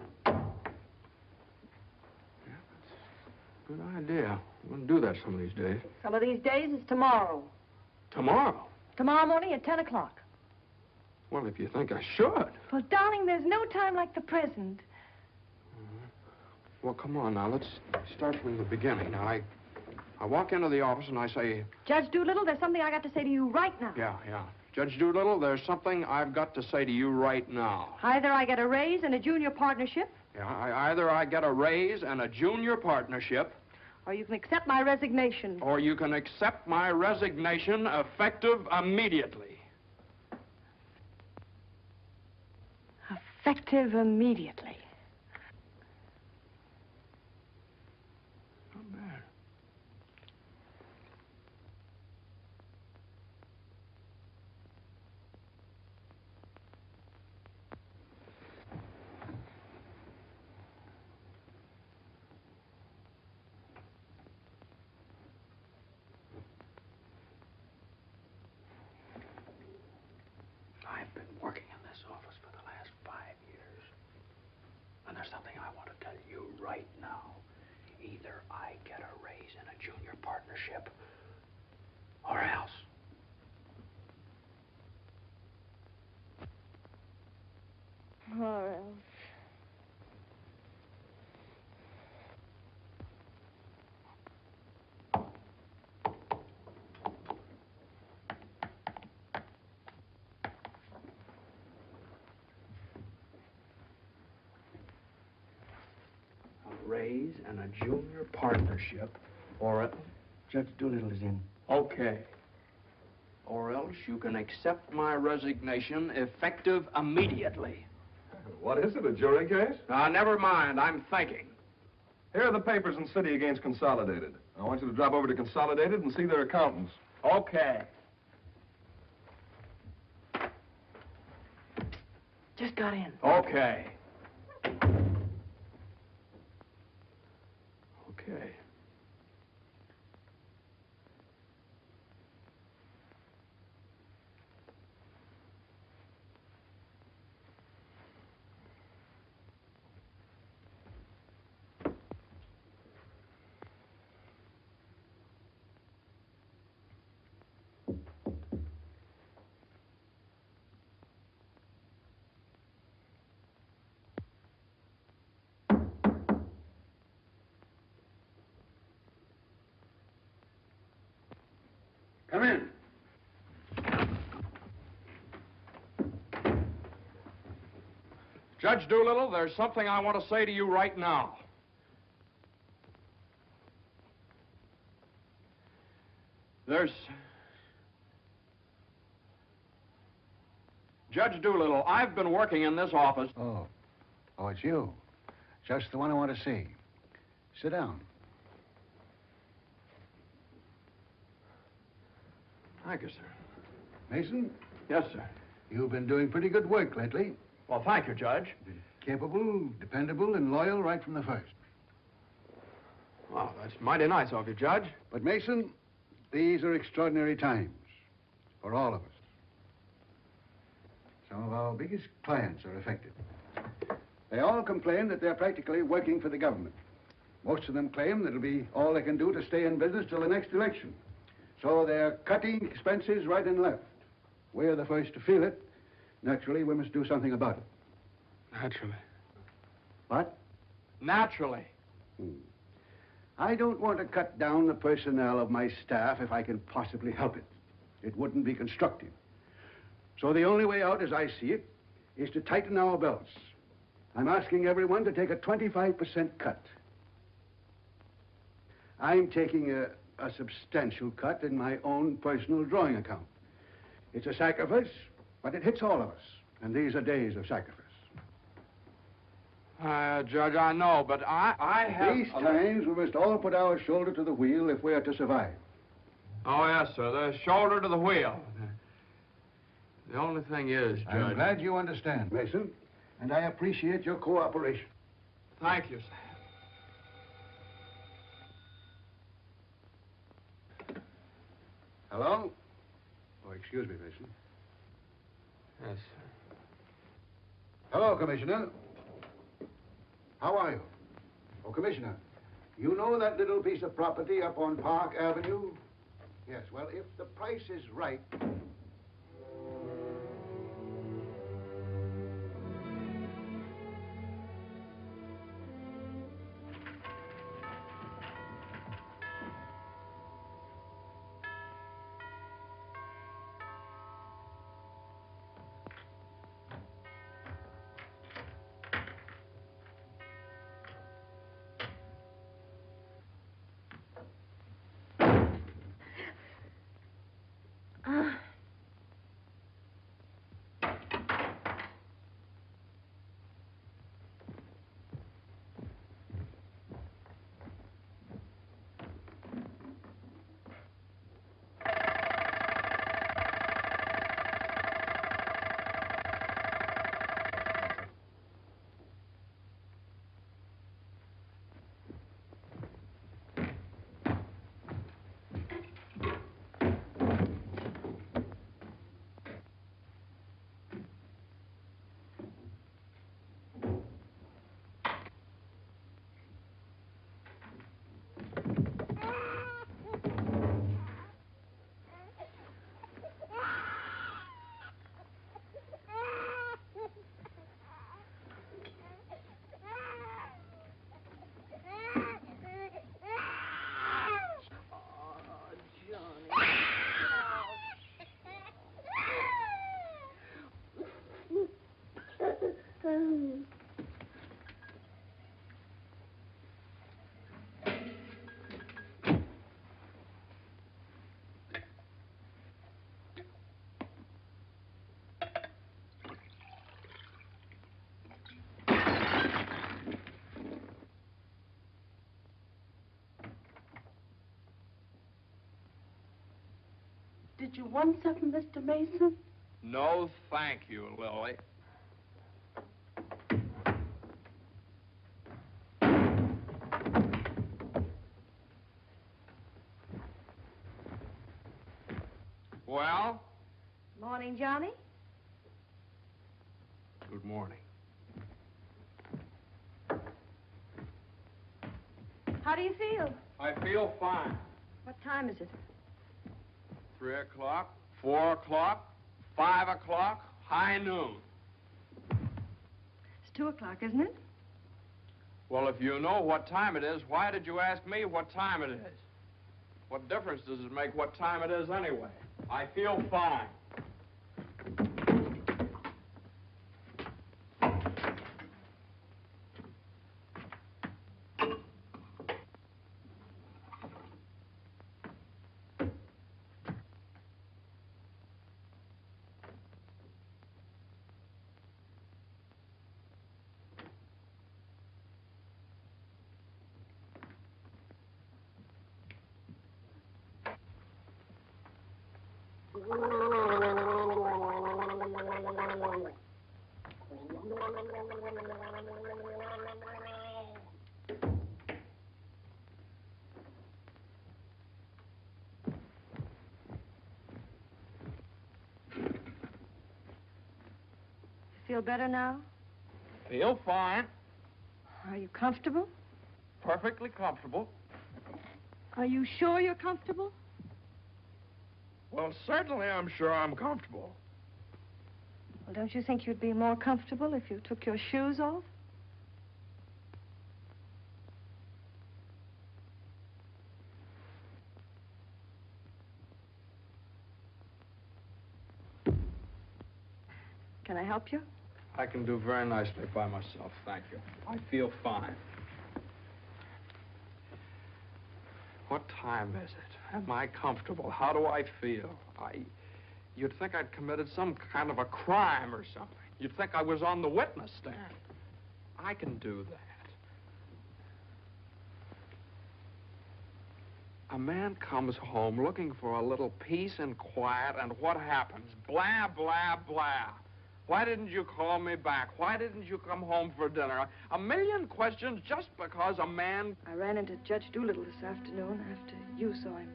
that's a good idea. I'm going to do that some of these days. Some of these days is tomorrow. Tomorrow? Tomorrow morning at 10 o'clock. Well, if you think I should. Well, darling, there's no time like the present. Well, come on now. Let's start from the beginning. Now, I walk into the office and I say... Judge Doolittle, there's something I got to say to you right now. Yeah. Judge Doolittle, there's something I've got to say to you right now. Either I get a raise and a junior partnership, Yeah, either I get a raise and a junior partnership, or you can accept my resignation. or you can accept my resignation effective immediately. Effective immediately. Not bad. I've been working in this office for the last 5 years. And there's something I want to tell you right now. Either I get a raise in a junior partnership, or else. Or else. A raise and a junior partnership, or a... Judge Doolittle is in. Okay. Or else you can accept my resignation effective immediately. What is it, a jury case? Never mind, I'm thinking. Here are the papers in City against Consolidated. I want you to drop over to Consolidated and see their accountants. Okay. Just got in. Okay. Okay. Come in. Judge Doolittle, there's something I want to say to you right now. Judge Doolittle, I've been working in this office. Oh, it's you. Just the one I want to see. Sit down. Thank you, sir. Mason, Yes, sir. you've been doing pretty good work lately. Well, thank you, Judge. Capable, dependable, and loyal right from the first. Well, that's mighty nice of you, Judge. But, Mason, these are extraordinary times for all of us. Some of our biggest clients are affected. They all complain that they're practically working for the government. Most of them claim that it'll be all they can do to stay in business till the next election. So they're cutting expenses right and left. We're the first to feel it. Naturally, we must do something about it. Naturally. What? Naturally. I don't want to cut down the personnel of my staff if I can possibly help it. It wouldn't be constructive. So the only way out, as I see it, is to tighten our belts. I'm asking everyone to take a 25% cut. I'm taking a substantial cut in my own personal drawing account. It's a sacrifice, but it hits all of us. And these are days of sacrifice. Judge, I know, but I have... These times, we must all put our shoulder to the wheel if we are to survive. Oh, yes, sir. The shoulder to the wheel. The only thing is, Judge... I'm glad you understand, Mason, and I appreciate your cooperation. Thank you, sir. Hello? Oh, excuse me, Mason. Yes, sir. Hello, Commissioner. How are you? Oh, Commissioner, you know that little piece of property up on Park Avenue? Yes, well, if the price is right... Did you want something, Mr. Mason? No, thank you, Lily. Well? Morning, Johnny. Good morning. How do you feel? I feel fine. What time is it? 3 o'clock, 4 o'clock, 5 o'clock, high noon. It's 2 o'clock, isn't it? Well, if you know what time it is, why did you ask me what time it is? What difference does it make what time it is anyway? I feel fine. Feel better now? Feel fine. Are you comfortable? Perfectly comfortable. Are you sure you're comfortable? Well, certainly I'm sure I'm comfortable. Well, don't you think you'd be more comfortable if you took your shoes off? Can I help you? I can do very nicely by myself, thank you. I feel fine. What time is it? Am I comfortable? How do I feel? You'd think I'd committed some kind of a crime or something. You'd think I was on the witness stand. I can do that. A man comes home looking for a little peace and quiet, and what happens? Blah, blah, blah. Why didn't you call me back? Why didn't you come home for dinner? A million questions just because a man... I ran into Judge Doolittle this afternoon after you saw him.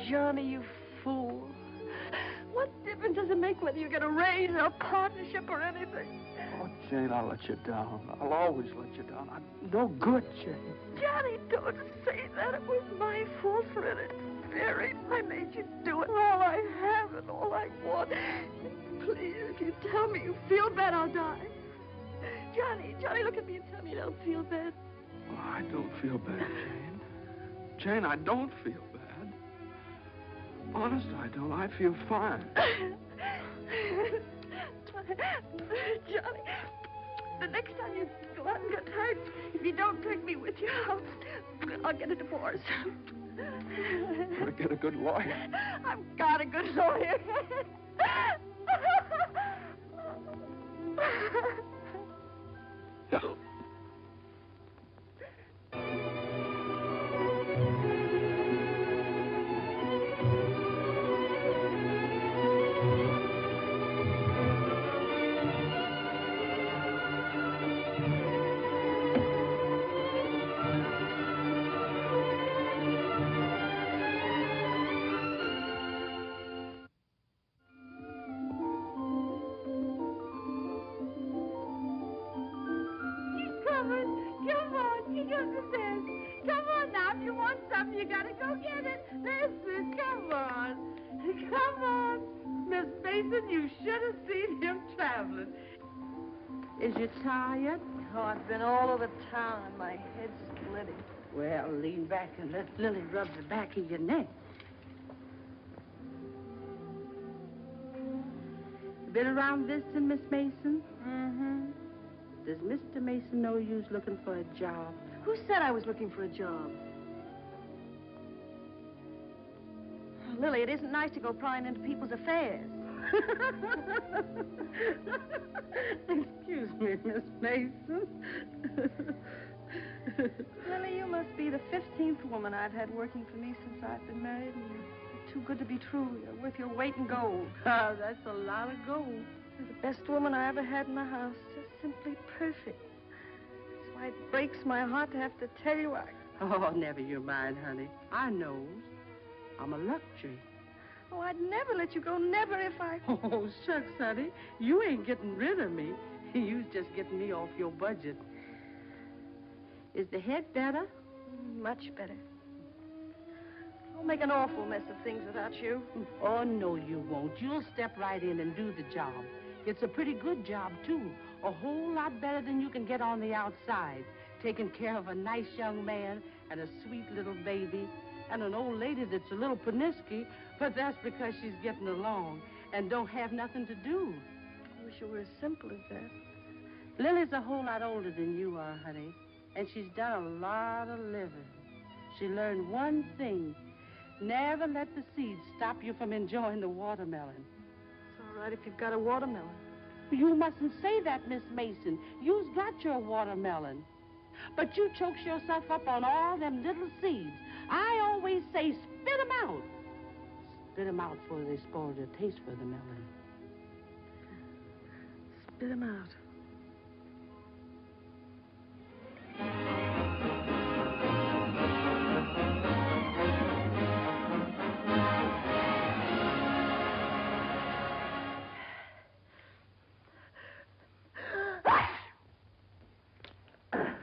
Johnny, you fool. What difference does it make whether you get a raise or a partnership or anything? Oh, Jane, I'll let you down. I'll always let you down. I'm no good, Jane. Johnny, don't say that. It was my fault for interfering. I made you do it. All I have and all I want. Please, if you tell me you feel bad, I'll die. Johnny, look at me and tell me you don't feel bad. Oh, I don't feel bad, Jane. Jane, I don't feel bad. Honest, I don't. I feel fine. Johnny, the next time you go out and get hurt, if you don't take me with you, I'll get a divorce. Better get a good lawyer. I've got a good lawyer. No. You gotta go get it. Listen, come on. Come on. Miss Mason, you should have seen him traveling. Is you tired? Oh, I've been all over town and my head's splitting. Well, lean back and let Lily rub the back of your neck. You been around visiting, Miss Mason? Mm-hmm. Does Mr. Mason know you was looking for a job? Who said I was looking for a job? Oh, Lily, it isn't nice to go prying into people's affairs. Excuse me, Miss Mason. Lily, you must be the 15th woman I've had working for me since I've been married, and you're too good to be true. You're worth your weight in gold. Ah, that's a lot of gold. You're the best woman I ever had in the house. Just simply perfect. That's why it breaks my heart to have to tell you Oh, never you mind, honey. I knows. I'm a luxury. Oh, I'd never let you go, never if I... Oh, shucks, honey. You ain't getting rid of me. You's just getting me off your budget. Is the head better? Much better. I'll make an awful mess of things without you. Oh, no, you won't. You'll step right in and do the job. It's a pretty good job, too. A whole lot better than you can get on the outside. Taking care of a nice young man and a sweet little baby and an old lady that's a little pernisky, but that's because she's getting along and don't have nothing to do. I wish it were as simple as that. Lily's a whole lot older than you are, honey, and she's done a lot of living. She learned one thing. Never let the seeds stop you from enjoying the watermelon. It's all right if you've got a watermelon. You mustn't say that, Miss Mason. You's got your watermelon. But you chokes yourself up on all them little seeds. I always say spit them out. Spit them out before they spoil their taste for the melon. Spit them out.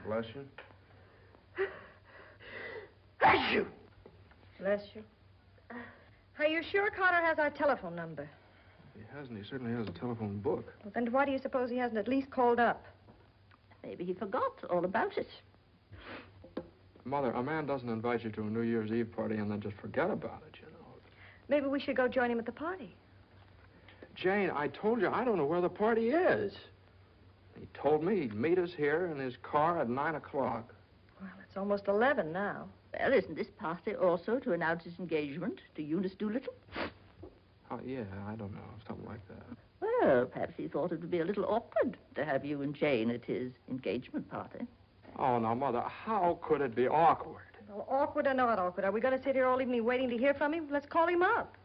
Bless you. Bless you. Bless you. Are you sure Carter has our telephone number? He hasn't. He certainly has a telephone book. Well, then why do you suppose he hasn't at least called up? Maybe he forgot all about it. Mother, a man doesn't invite you to a New Year's Eve party and then just forget about it, you know. Maybe we should go join him at the party. Jane, I told you I don't know where the party is. He told me he'd meet us here in his car at 9 o'clock. Well, it's almost 11 now. Well, isn't this party also to announce his engagement to Eunice Doolittle? Oh, yeah, I don't know, something like that. Well, perhaps he thought it would be a little awkward to have you and Jane at his engagement party. Oh, now, Mother, how could it be awkward? Well, awkward or not awkward, are we going to sit here all evening waiting to hear from him? Let's call him up.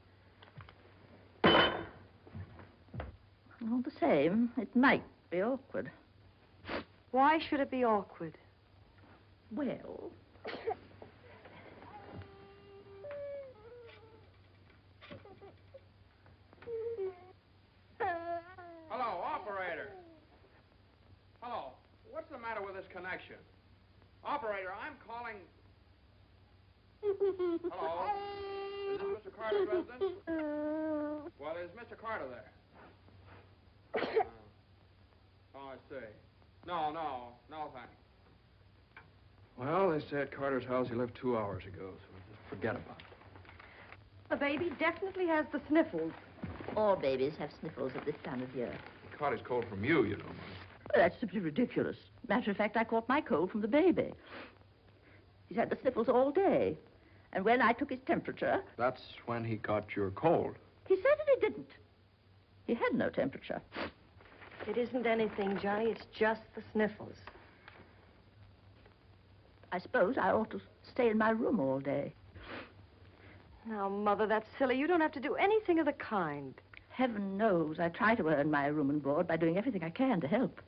All the same, it might be awkward. Why should it be awkward? Well... Hello, operator. Hello. What's the matter with this connection? Operator, I'm calling... Hello? Is this Mr. Carter's residence? Well, is Mr. Carter there? Oh, I see. No, thanks. Well, they say at Carter's house he left 2 hours ago, so just forget about it. The baby definitely has the sniffles. All babies have sniffles at this time of year. He caught his cold from you, you know, Mother. Well, that's simply ridiculous. Matter of fact, I caught my cold from the baby. He's had the sniffles all day. And when I took his temperature... That's when he caught your cold. He certainly didn't. He had no temperature. It isn't anything, Johnny. It's just the sniffles. I suppose I ought to stay in my room all day. Now, Mother, that's silly. You don't have to do anything of the kind. Heaven knows I try to earn my room and board by doing everything I can to help.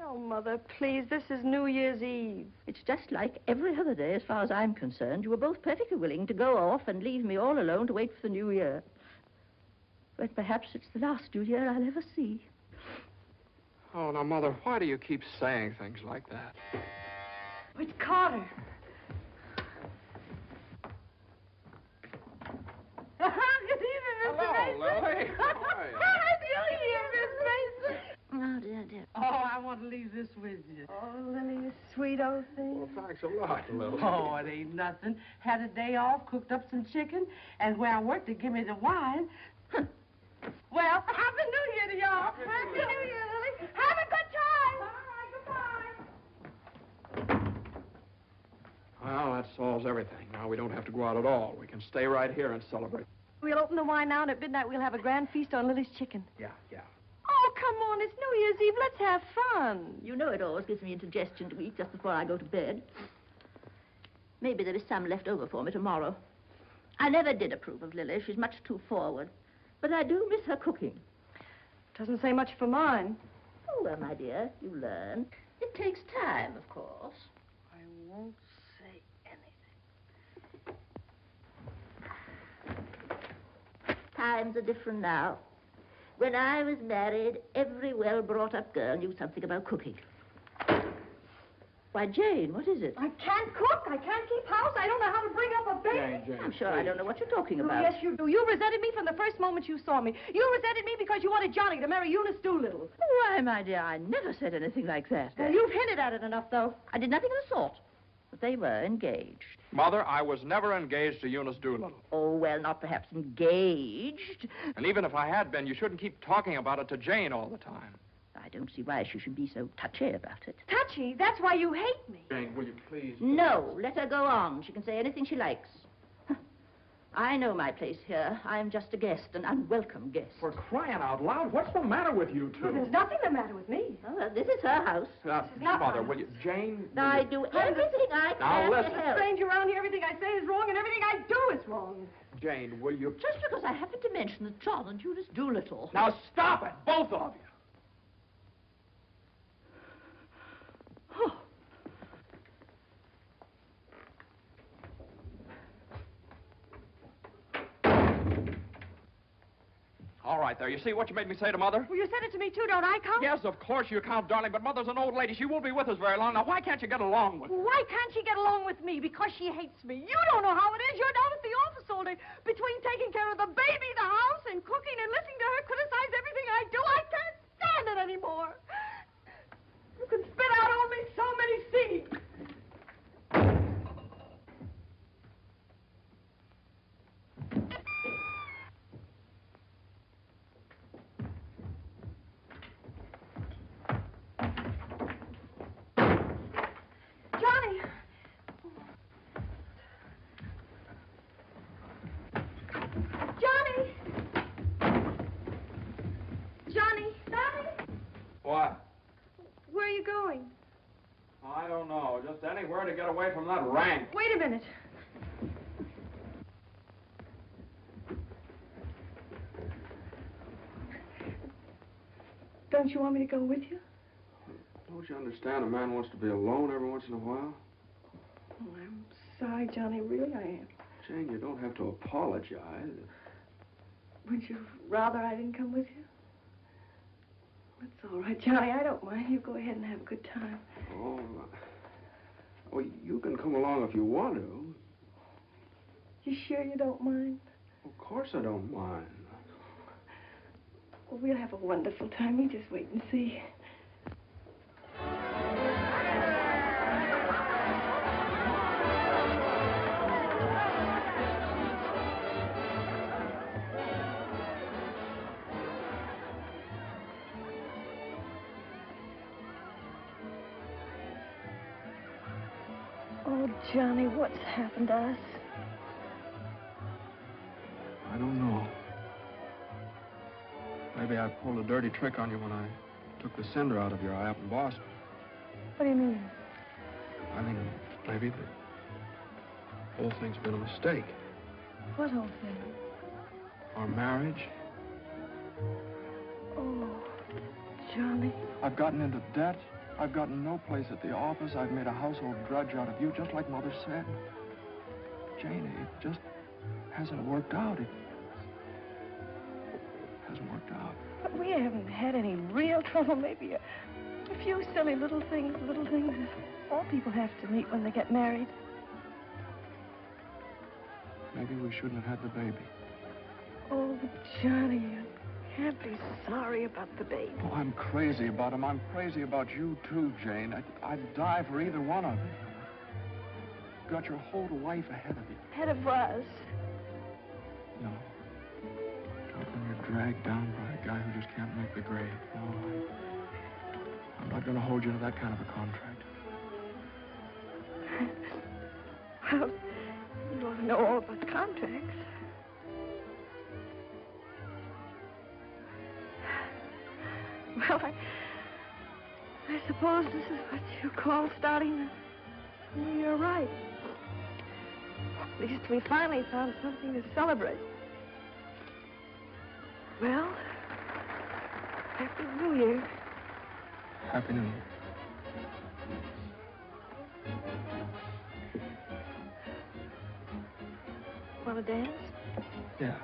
Oh, Mother, please, this is New Year's Eve. It's just like every other day as far as I'm concerned. You were both perfectly willing to go off and leave me all alone to wait for the New Year. But perhaps it's the last New Year I'll ever see. Oh, now, Mother, why do you keep saying things like that? It's Carter. Good evening, Mr. Mason. Hello, Lily. How are you? Happy New Year, Miss Mason. Oh, dear. Oh, I want to leave this with you. Oh, Lily, you sweet old thing. Well, thanks a lot, Lily. Oh, it ain't nothing. Had a day off, cooked up some chicken, and where I worked, they give me the wine. Well, Happy New Year to y'all. Happy New Year. New Year, Lily. Have a good time. All right, goodbye. Well, that solves everything. Now we don't have to go out at all. We can stay right here and celebrate. We'll open the wine now, and at midnight we'll have a grand feast on Lily's chicken. Yeah. Oh, come on. It's New Year's Eve. Let's have fun. You know it always gives me indigestion to eat just before I go to bed. Maybe there is some left over for me tomorrow. I never did approve of Lily. She's much too forward. But I do miss her cooking. Doesn't say much for mine. Oh, well, my dear, you learn. It takes time, of course. I won't say anything. Times are different now. When I was married, every well-brought-up girl knew something about cooking. Why, Jane, what is it? I can't cook. I can't keep house. I don't know how to bring up a baby. Jane, I'm sure I don't know what you're talking about. Yes, you do. You resented me from the first moment you saw me. You resented me because you wanted Johnny to marry Eunice Doolittle. Why, my dear, I never said anything like that. Well, you've hinted at it enough, though. I did nothing of the sort. But they were engaged. Mother, I was never engaged to Eunice Doolittle. Oh, well, not perhaps engaged. And even if I had been, you shouldn't keep talking about it to Jane all the time. I don't see why she should be so touchy about it. Touchy? That's why you hate me. Jane, will you please? No, let her go on. She can say anything she likes. I know my place here. I'm just a guest, an unwelcome guest. For crying out loud, what's the matter with you two? Well, there's nothing the matter with me. Oh, well, this is her house. Mother, will you? Jane? I do everything I Now, can listen. to help. Strange around here, everything I say is wrong, and everything I do is wrong. Jane, will you? Just because I happened to mention that John and Eunice Doolittle. Now stop it, both of you. All right, there. You see what you made me say to Mother? Well, you said it to me, too. Don't I count? Yes, of course you count, darling, but Mother's an old lady. She won't be with us very long. Now, why can't you get along with her? Why can't she get along with me? Because she hates me. You don't know how it is. You're down at the office all day. Between taking care of the baby, the house, and cooking and listening to her criticize everything I do, I can't stand it anymore. You can spit out only so many seeds. Johnny! Johnny! Johnny! Johnny! What? Where are you going? I don't know. Just anywhere to get away from that rank. Wait a minute. Don't you want me to go with you? Don't you understand? A man wants to be alone every once in a while. Oh, I'm sorry, Johnny. Really, I am. Jane, you don't have to apologize. Would you rather I didn't come with you? That's all right, Johnny. I don't mind. You go ahead and have a good time. Oh, well, you can come along if you want to. You sure you don't mind? Of course I don't mind. Well, we'll have a wonderful time. You just wait and see. Oh, Johnny, what's happened to us? I don't know. Maybe I pulled a dirty trick on you when I took the cinder out of your eye up in Boston. What do you mean? I think maybe the whole thing's been a mistake. What whole thing? Our marriage. Oh, Johnny. I've gotten into debt. I've gotten no place at the office. I've made a household drudge out of you, just like Mother said. Jane, it just hasn't worked out. It hasn't worked out. But we haven't had any real trouble. Maybe a few silly little things all people have to meet when they get married. Maybe we shouldn't have had the baby. Oh, Johnny, you can't be sorry about the baby. Oh, I'm crazy about him. I'm crazy about you, too, Jane. I'd die for either one of you. You've got your whole life ahead of you. Ahead of us. No. Not when you're dragged down by a guy who just can't make the grade. No, I'm not going to hold you to that kind of a contract. Well, you ought to know all about contracts. Well, I suppose this is what you call starting the new year right. At least we finally found something to celebrate. Well, Happy New Year. Happy New Year. Want to dance? Yeah.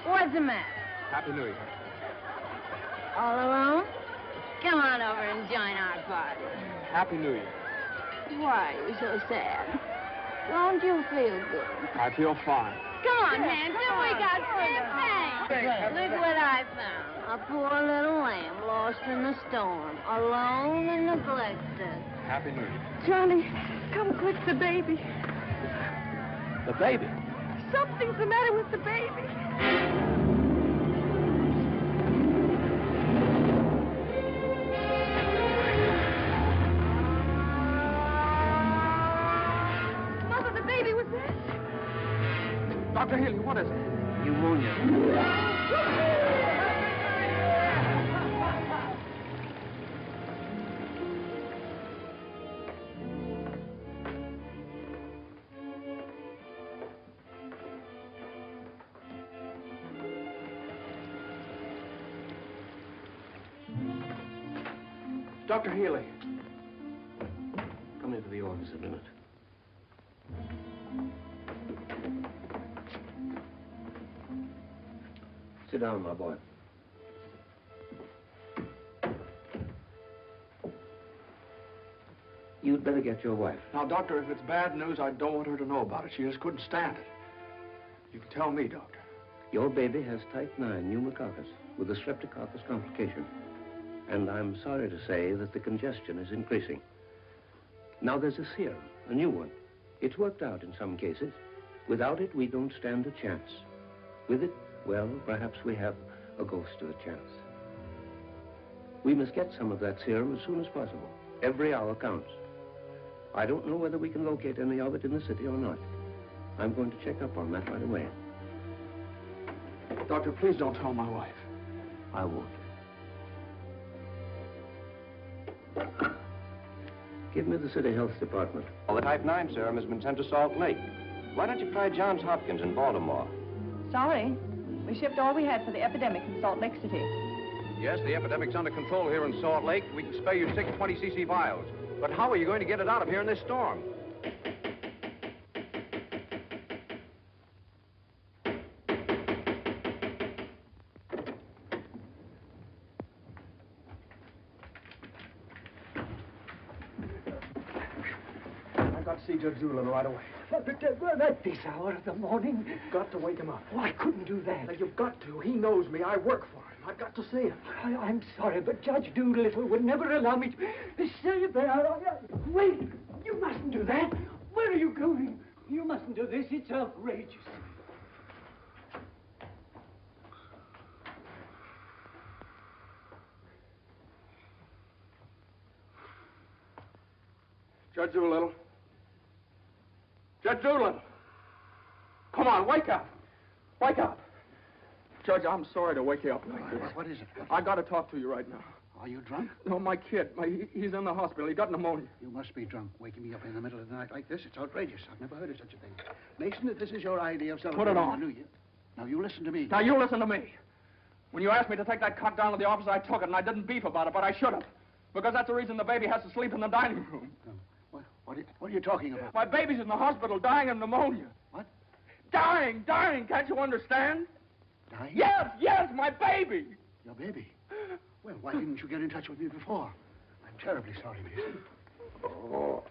What's the matter? Happy New Year. All alone? Come on over and join our party. Happy New Year. Why are you so sad? Don't you feel good? I feel fine. Come on, Hanson, we got champagne. Look what I found. A poor little lamb lost in the storm, alone and neglected. Happy New Year. Johnny, come quick, the baby. The baby? Something's the matter with the baby. Mother, the baby was dead. Dr. Haley, what is it? Pneumonia. Dr. Haley. Come into the office a minute. Sit down, my boy. You'd better get your wife. Now, Doctor, if it's bad news, I don't want her to know about it. She just couldn't stand it. You can tell me, Doctor. Your baby has type 9 pneumococcus with a streptococcus complication. And I'm sorry to say that the congestion is increasing. Now, there's a serum, a new one. It's worked out in some cases. Without it, we don't stand a chance. With it, well, perhaps we have a ghost of a chance. We must get some of that serum as soon as possible. Every hour counts. I don't know whether we can locate any of it in the city or not. I'm going to check up on that right away. Doctor, please don't tell my wife. I won't. Give me the City Health Department. Well, the type 9 serum has been sent to Salt Lake. Why don't you try Johns Hopkins in Baltimore? Sorry. We shipped all we had for the epidemic in Salt Lake City. Yes, the epidemic's under control here in Salt Lake. We can spare you 6 20cc vials. But how are you going to get it out of here in this storm? I've got to see Judge Doolittle right away. But at this hour of the morning... You've got to wake him up. Oh, I couldn't do that. Now, you've got to. He knows me. I work for him. I've got to see him. I'm sorry, but Judge Doolittle would never allow me to stay there. Wait! You mustn't do that. Where are you going? You mustn't do this. It's outrageous. Judge Doolittle. Judge Doolittle. Come on, wake up. Wake up. Judge, I'm sorry to wake you up like this. What is it? I got to talk to you right now. Are you drunk? No, my kid. He's in the hospital. He got pneumonia. You must be drunk, waking me up in the middle of the night like this. It's outrageous. I've never heard of such a thing. Mason, if this is your idea of celebrating on. the New Year, now you listen to me. Now, you listen to me. When you asked me to take that cut down to the office, I took it, and I didn't beef about it, but I should have. Because that's the reason the baby has to sleep in the dining room. What are you talking about? My baby's in the hospital dying of pneumonia. What? Dying. Can't you understand? Dying? Yes, my baby. Your baby? Well, why didn't you get in touch with me before? I'm terribly sorry, Mason. Oh,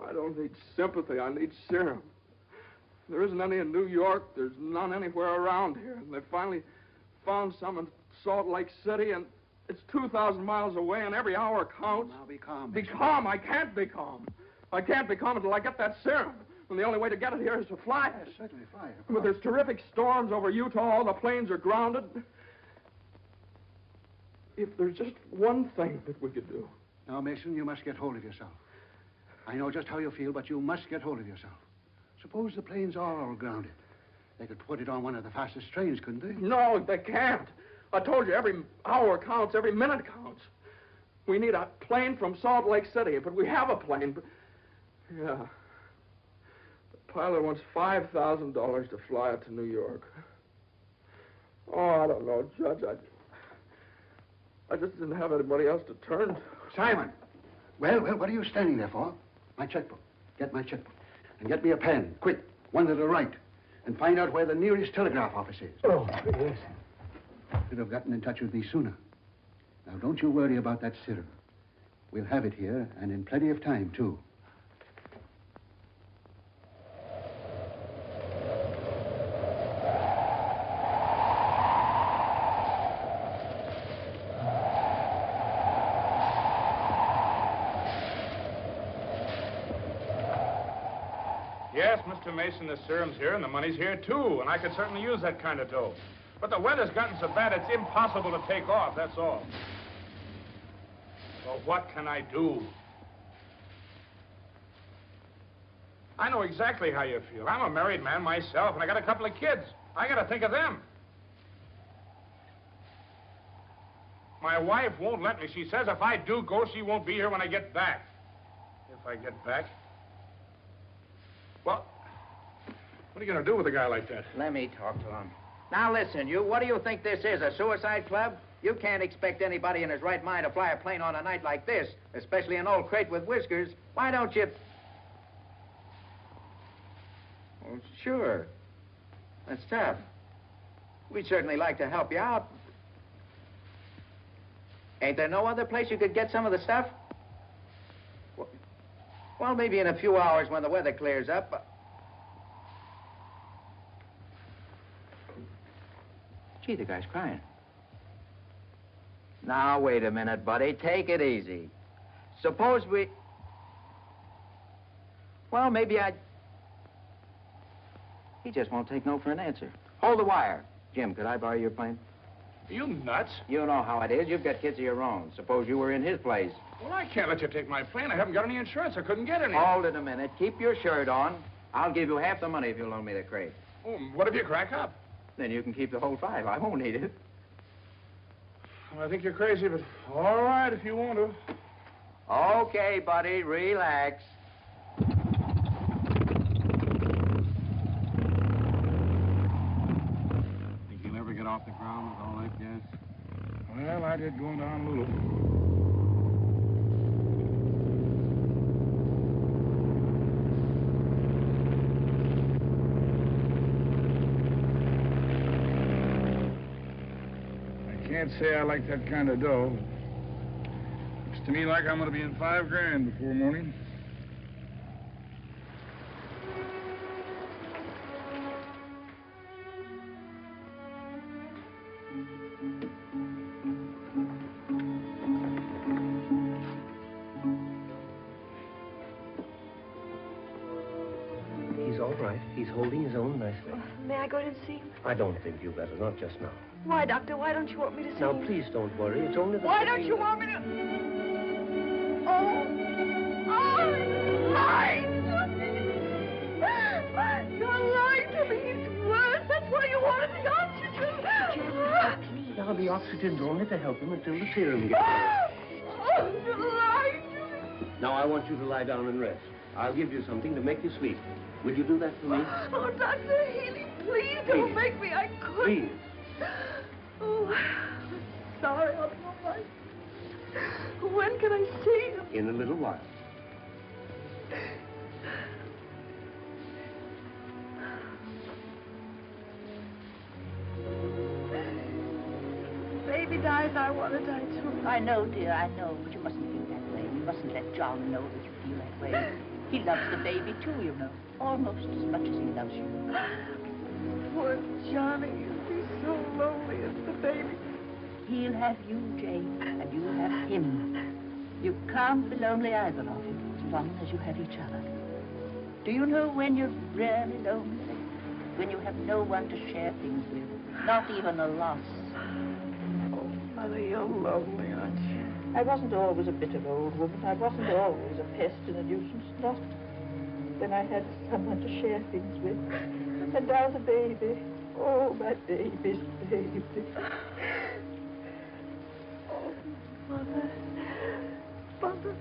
I don't need sympathy. I need serum. There isn't any in New York. There's none anywhere around here. And they finally found some in Salt Lake City, and it's 2,000 miles away, and every hour counts. Now, be calm. Be calm. I can't be calm. I can't be calm until I get that serum. And the only way to get it here is to fly it. Certainly fly it. But there's terrific storms over Utah. All the planes are grounded. If there's just one thing that we could do. Now, Mason, you must get hold of yourself. I know just how you feel, but you must get hold of yourself. Suppose the planes are all grounded. They could put it on one of the fastest trains, couldn't they? No, they can't. I told you, every hour counts, every minute counts. We need a plane from Salt Lake City, but we have a plane. But yeah. The pilot wants $5,000 to fly it to New York. Oh, I don't know, Judge. I just didn't have anybody else to turn to. Simon! Well, what are you standing there for? My checkbook. Get my checkbook. And get me a pen, quick, one that'll write. And find out where the nearest telegraph office is. Oh, yes. Should have gotten in touch with me sooner. Now, don't you worry about that serum. We'll have it here, and in plenty of time, too. Yes, Mr. Mason, the serum's here and the money's here, too, and I could certainly use that kind of dough. But the weather's gotten so bad it's impossible to take off, that's all. So what can I do? I know exactly how you feel. I'm a married man myself, and I got a couple of kids. I got to think of them. My wife won't let me. She says if I do go, she won't be here when I get back. If I get back? Well, what are you going to do with a guy like that? Let me talk to him. Now, listen, you, what do you think this is, a suicide club? You can't expect anybody in his right mind to fly a plane on a night like this, especially an old crate with whiskers. Why don't you... Well, sure. That's tough. We'd certainly like to help you out. Ain't there no other place you could get some of the stuff? Well, maybe in a few hours when the weather clears up. Gee, the guy's crying. Now, wait a minute, buddy. Take it easy. Suppose we... Well, maybe I... He just won't take no for an answer. Hold the wire. Jim, could I borrow your plane? Are you nuts? You know how it is. You've got kids of your own. Suppose you were in his place. Well, I can't let you take my plane. I haven't got any insurance. I couldn't get any. Hold it a minute. Keep your shirt on. I'll give you half the money if you loan me the crate. Oh, what if you crack up? Then you can keep the whole $5. I won't need it. Well, I think you're crazy, but all right if you want to. Okay, buddy. Relax. Think you'll ever get off the ground with all that gas? Well, I did going down a little. I can't say I like that kind of dough. Looks to me like I'm going to be in $5 grand before morning. He's all right. He's holding his own nicely. May I go in and see him? I don't think you better, not just now. Why, Doctor? Why don't you want me to see Now, him? please don't worry. It's only the... Why don't you want me to... Oh! Oh, it's mine! the oxygen. Now, the oxygen's only to help him until the serum gets there. Oh, delight. Now, I want you to lie down and rest. I'll give you something to make you sleep. Will you do that for me? Oh, Dr. Healy, please don't make me. I couldn't. Please. Oh, I'm sorry. I'll be all right. When can I see him? In a little while. Baby dies, I want to die too. I know, dear, I know, but you mustn't feel that way. You mustn't let John know that you feel that way. He loves the baby, too, you know. Almost as much as he loves you. Poor Johnny, he'll be so lonely as the baby. He'll have you, Jane, and you'll have him. You can't be lonely, either of you, as long as you have each other. Do you know when you're really lonely? When you have no one to share things with, not even a loss. Oh, Mother, you're lonely, aren't you? I wasn't always a bitter old woman. I wasn't always a pest and a nuisance, not when I had someone to share things with. And now the baby. Oh, my baby's baby. Oh, Mother. Mother.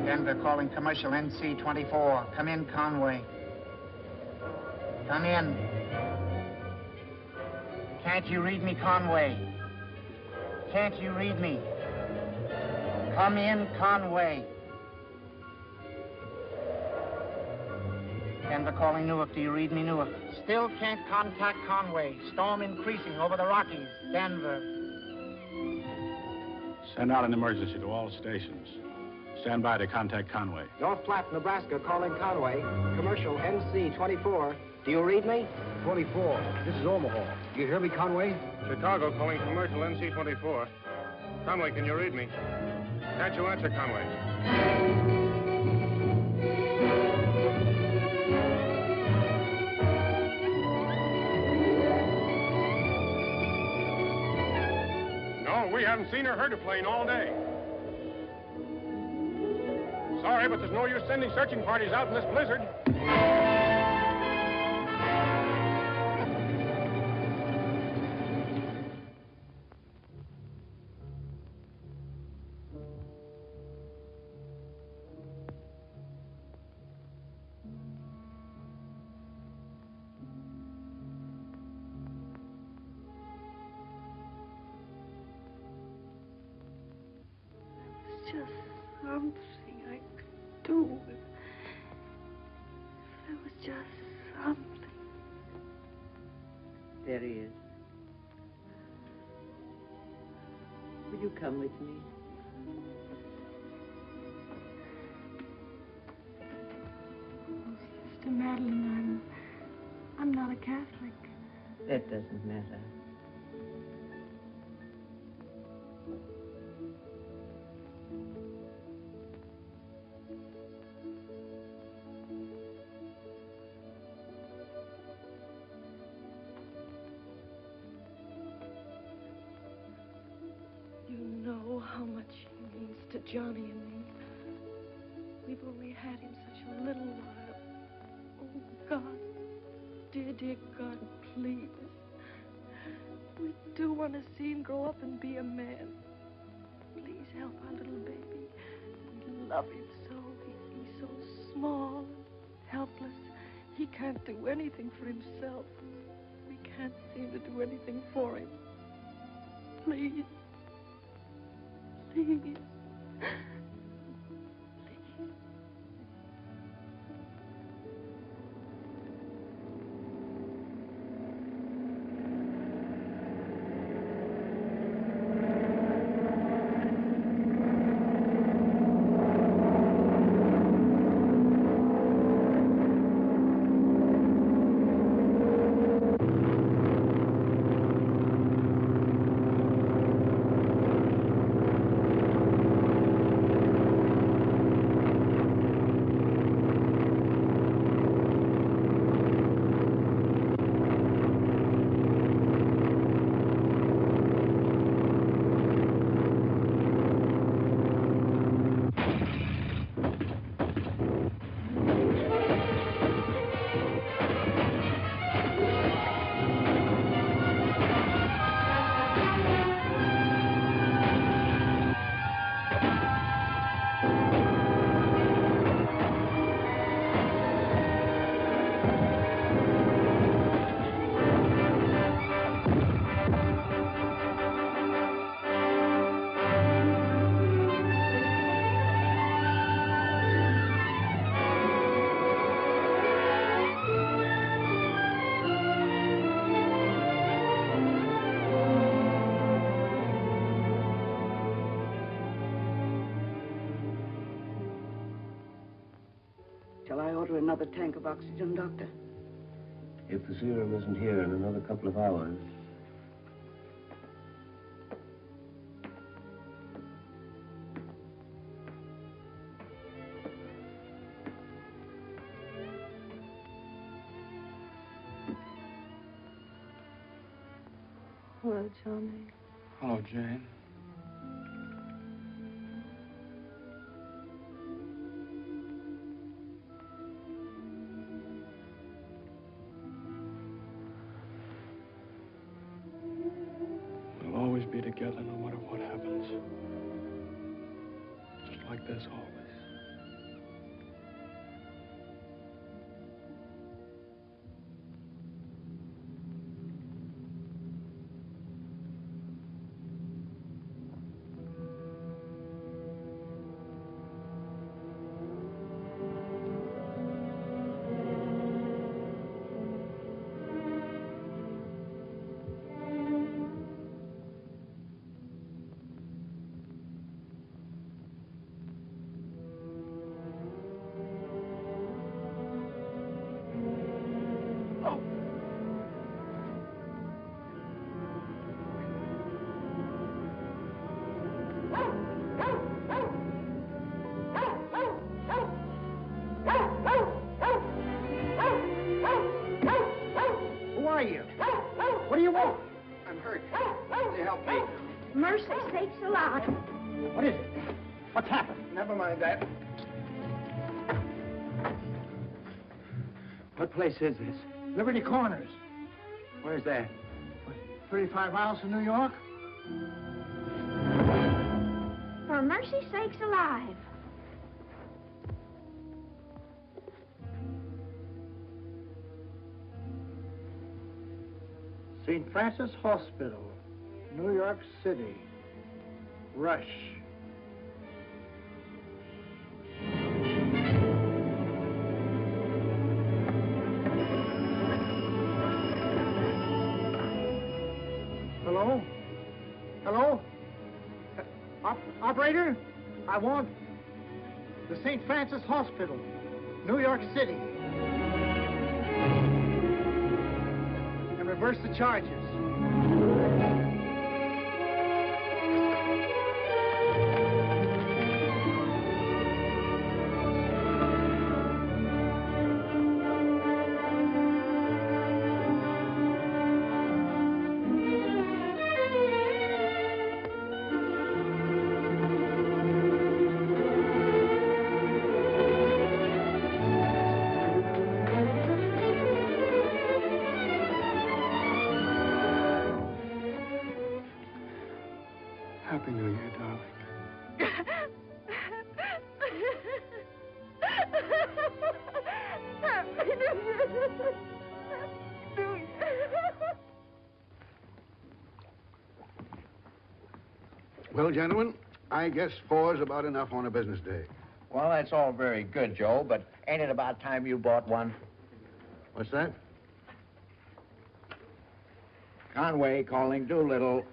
Denver calling commercial NC-24. Come in, Conway. Come in. Can't you read me, Conway? Can't you read me? Come in, Conway. Denver calling Newark. Do you read me, Newark? Still can't contact Conway. Storm increasing over the Rockies. Denver. Send out an emergency to all stations. Stand by to contact Conway. North Platte, Nebraska, calling Conway. Commercial NC-24. Do you read me? 24. This is Omaha. Do you hear me, Conway? Chicago calling commercial NC-24. Conway, can you read me? Can't you answer, Conway? No, we haven't seen or heard a plane all day. Sorry, but there's no use sending searching parties out in this blizzard. Just something I could do. If there was just something. There he is. Will you come with me? Oh, Sister Madeline, I'm not a Catholic. That doesn't matter. how much he means to Johnny and me. We've only had him such a little while. Oh, God. Dear, dear God, please. We do want to see him grow up and be a man. Please help our little baby. We love him so. He's so small and helpless. He can't do anything for himself. We can't seem to do anything for him. Please. Please. Shall I order another tank of oxygen, Doctor? If the serum isn't here in another couple of hours. Hello, Johnny. Hello, Jane. We'll always be together no matter what happens. Just like this always. What do you want? I'm hurt. Will you help me? Mercy sakes alive. What is it? What's happened? Never mind that. What place is this? Liberty Corners. Where's that? 35 miles from New York? For mercy sakes alive. St. Francis Hospital, New York City. Rush. Hello? Hello? Operator? I want the St. Francis Hospital, New York City. And reverse the charges. Happy New Year, darling. Happy New Year. New Year. Well, gentlemen, I guess 4's about enough on a business day. Well, that's all very good, Joe, but ain't it about time you bought one? What's that? Conway calling Doolittle.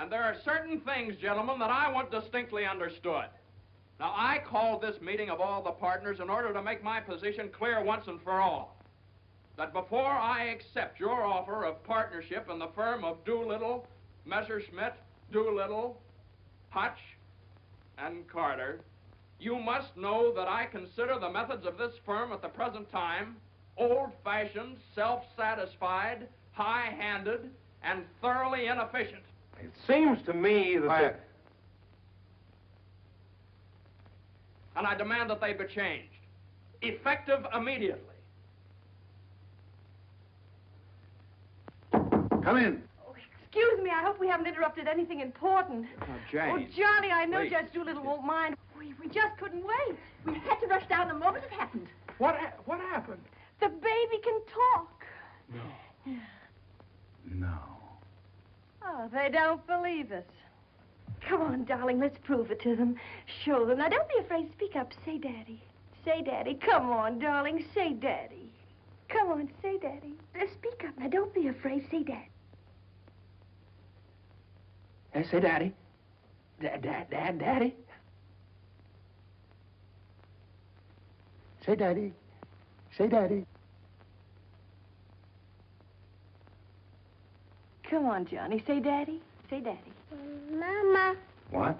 And there are certain things, gentlemen, that I want distinctly understood. Now, I called this meeting of all the partners in order to make my position clear once and for all. That before I accept your offer of partnership in the firm of Doolittle, Messerschmitt, Doolittle, Hutch, and Carter, you must know that I consider the methods of this firm at the present time old-fashioned, self-satisfied, high-handed, and thoroughly inefficient. It seems to me that... And I demand that they be changed, effective immediately. Come in. Excuse me, I hope we haven't interrupted anything important. Oh, Jane. Oh, Johnny, I know Please. Judge Doolittle won't mind. We just couldn't wait. We had to rush down the moment it happened. What happened? The baby can talk. No. No. Oh, they don't believe us. Come on, darling, let's prove it to them. Show them. Now, don't be afraid. Speak up. Say Daddy. Say Daddy. Come on, darling. Say Daddy. Come on, say Daddy. Speak up. Now, don't be afraid. Say Daddy. Say Daddy. Daddy. Say Daddy. Say Daddy. Come on, Johnny. Say Daddy. Say Daddy. Mama. What?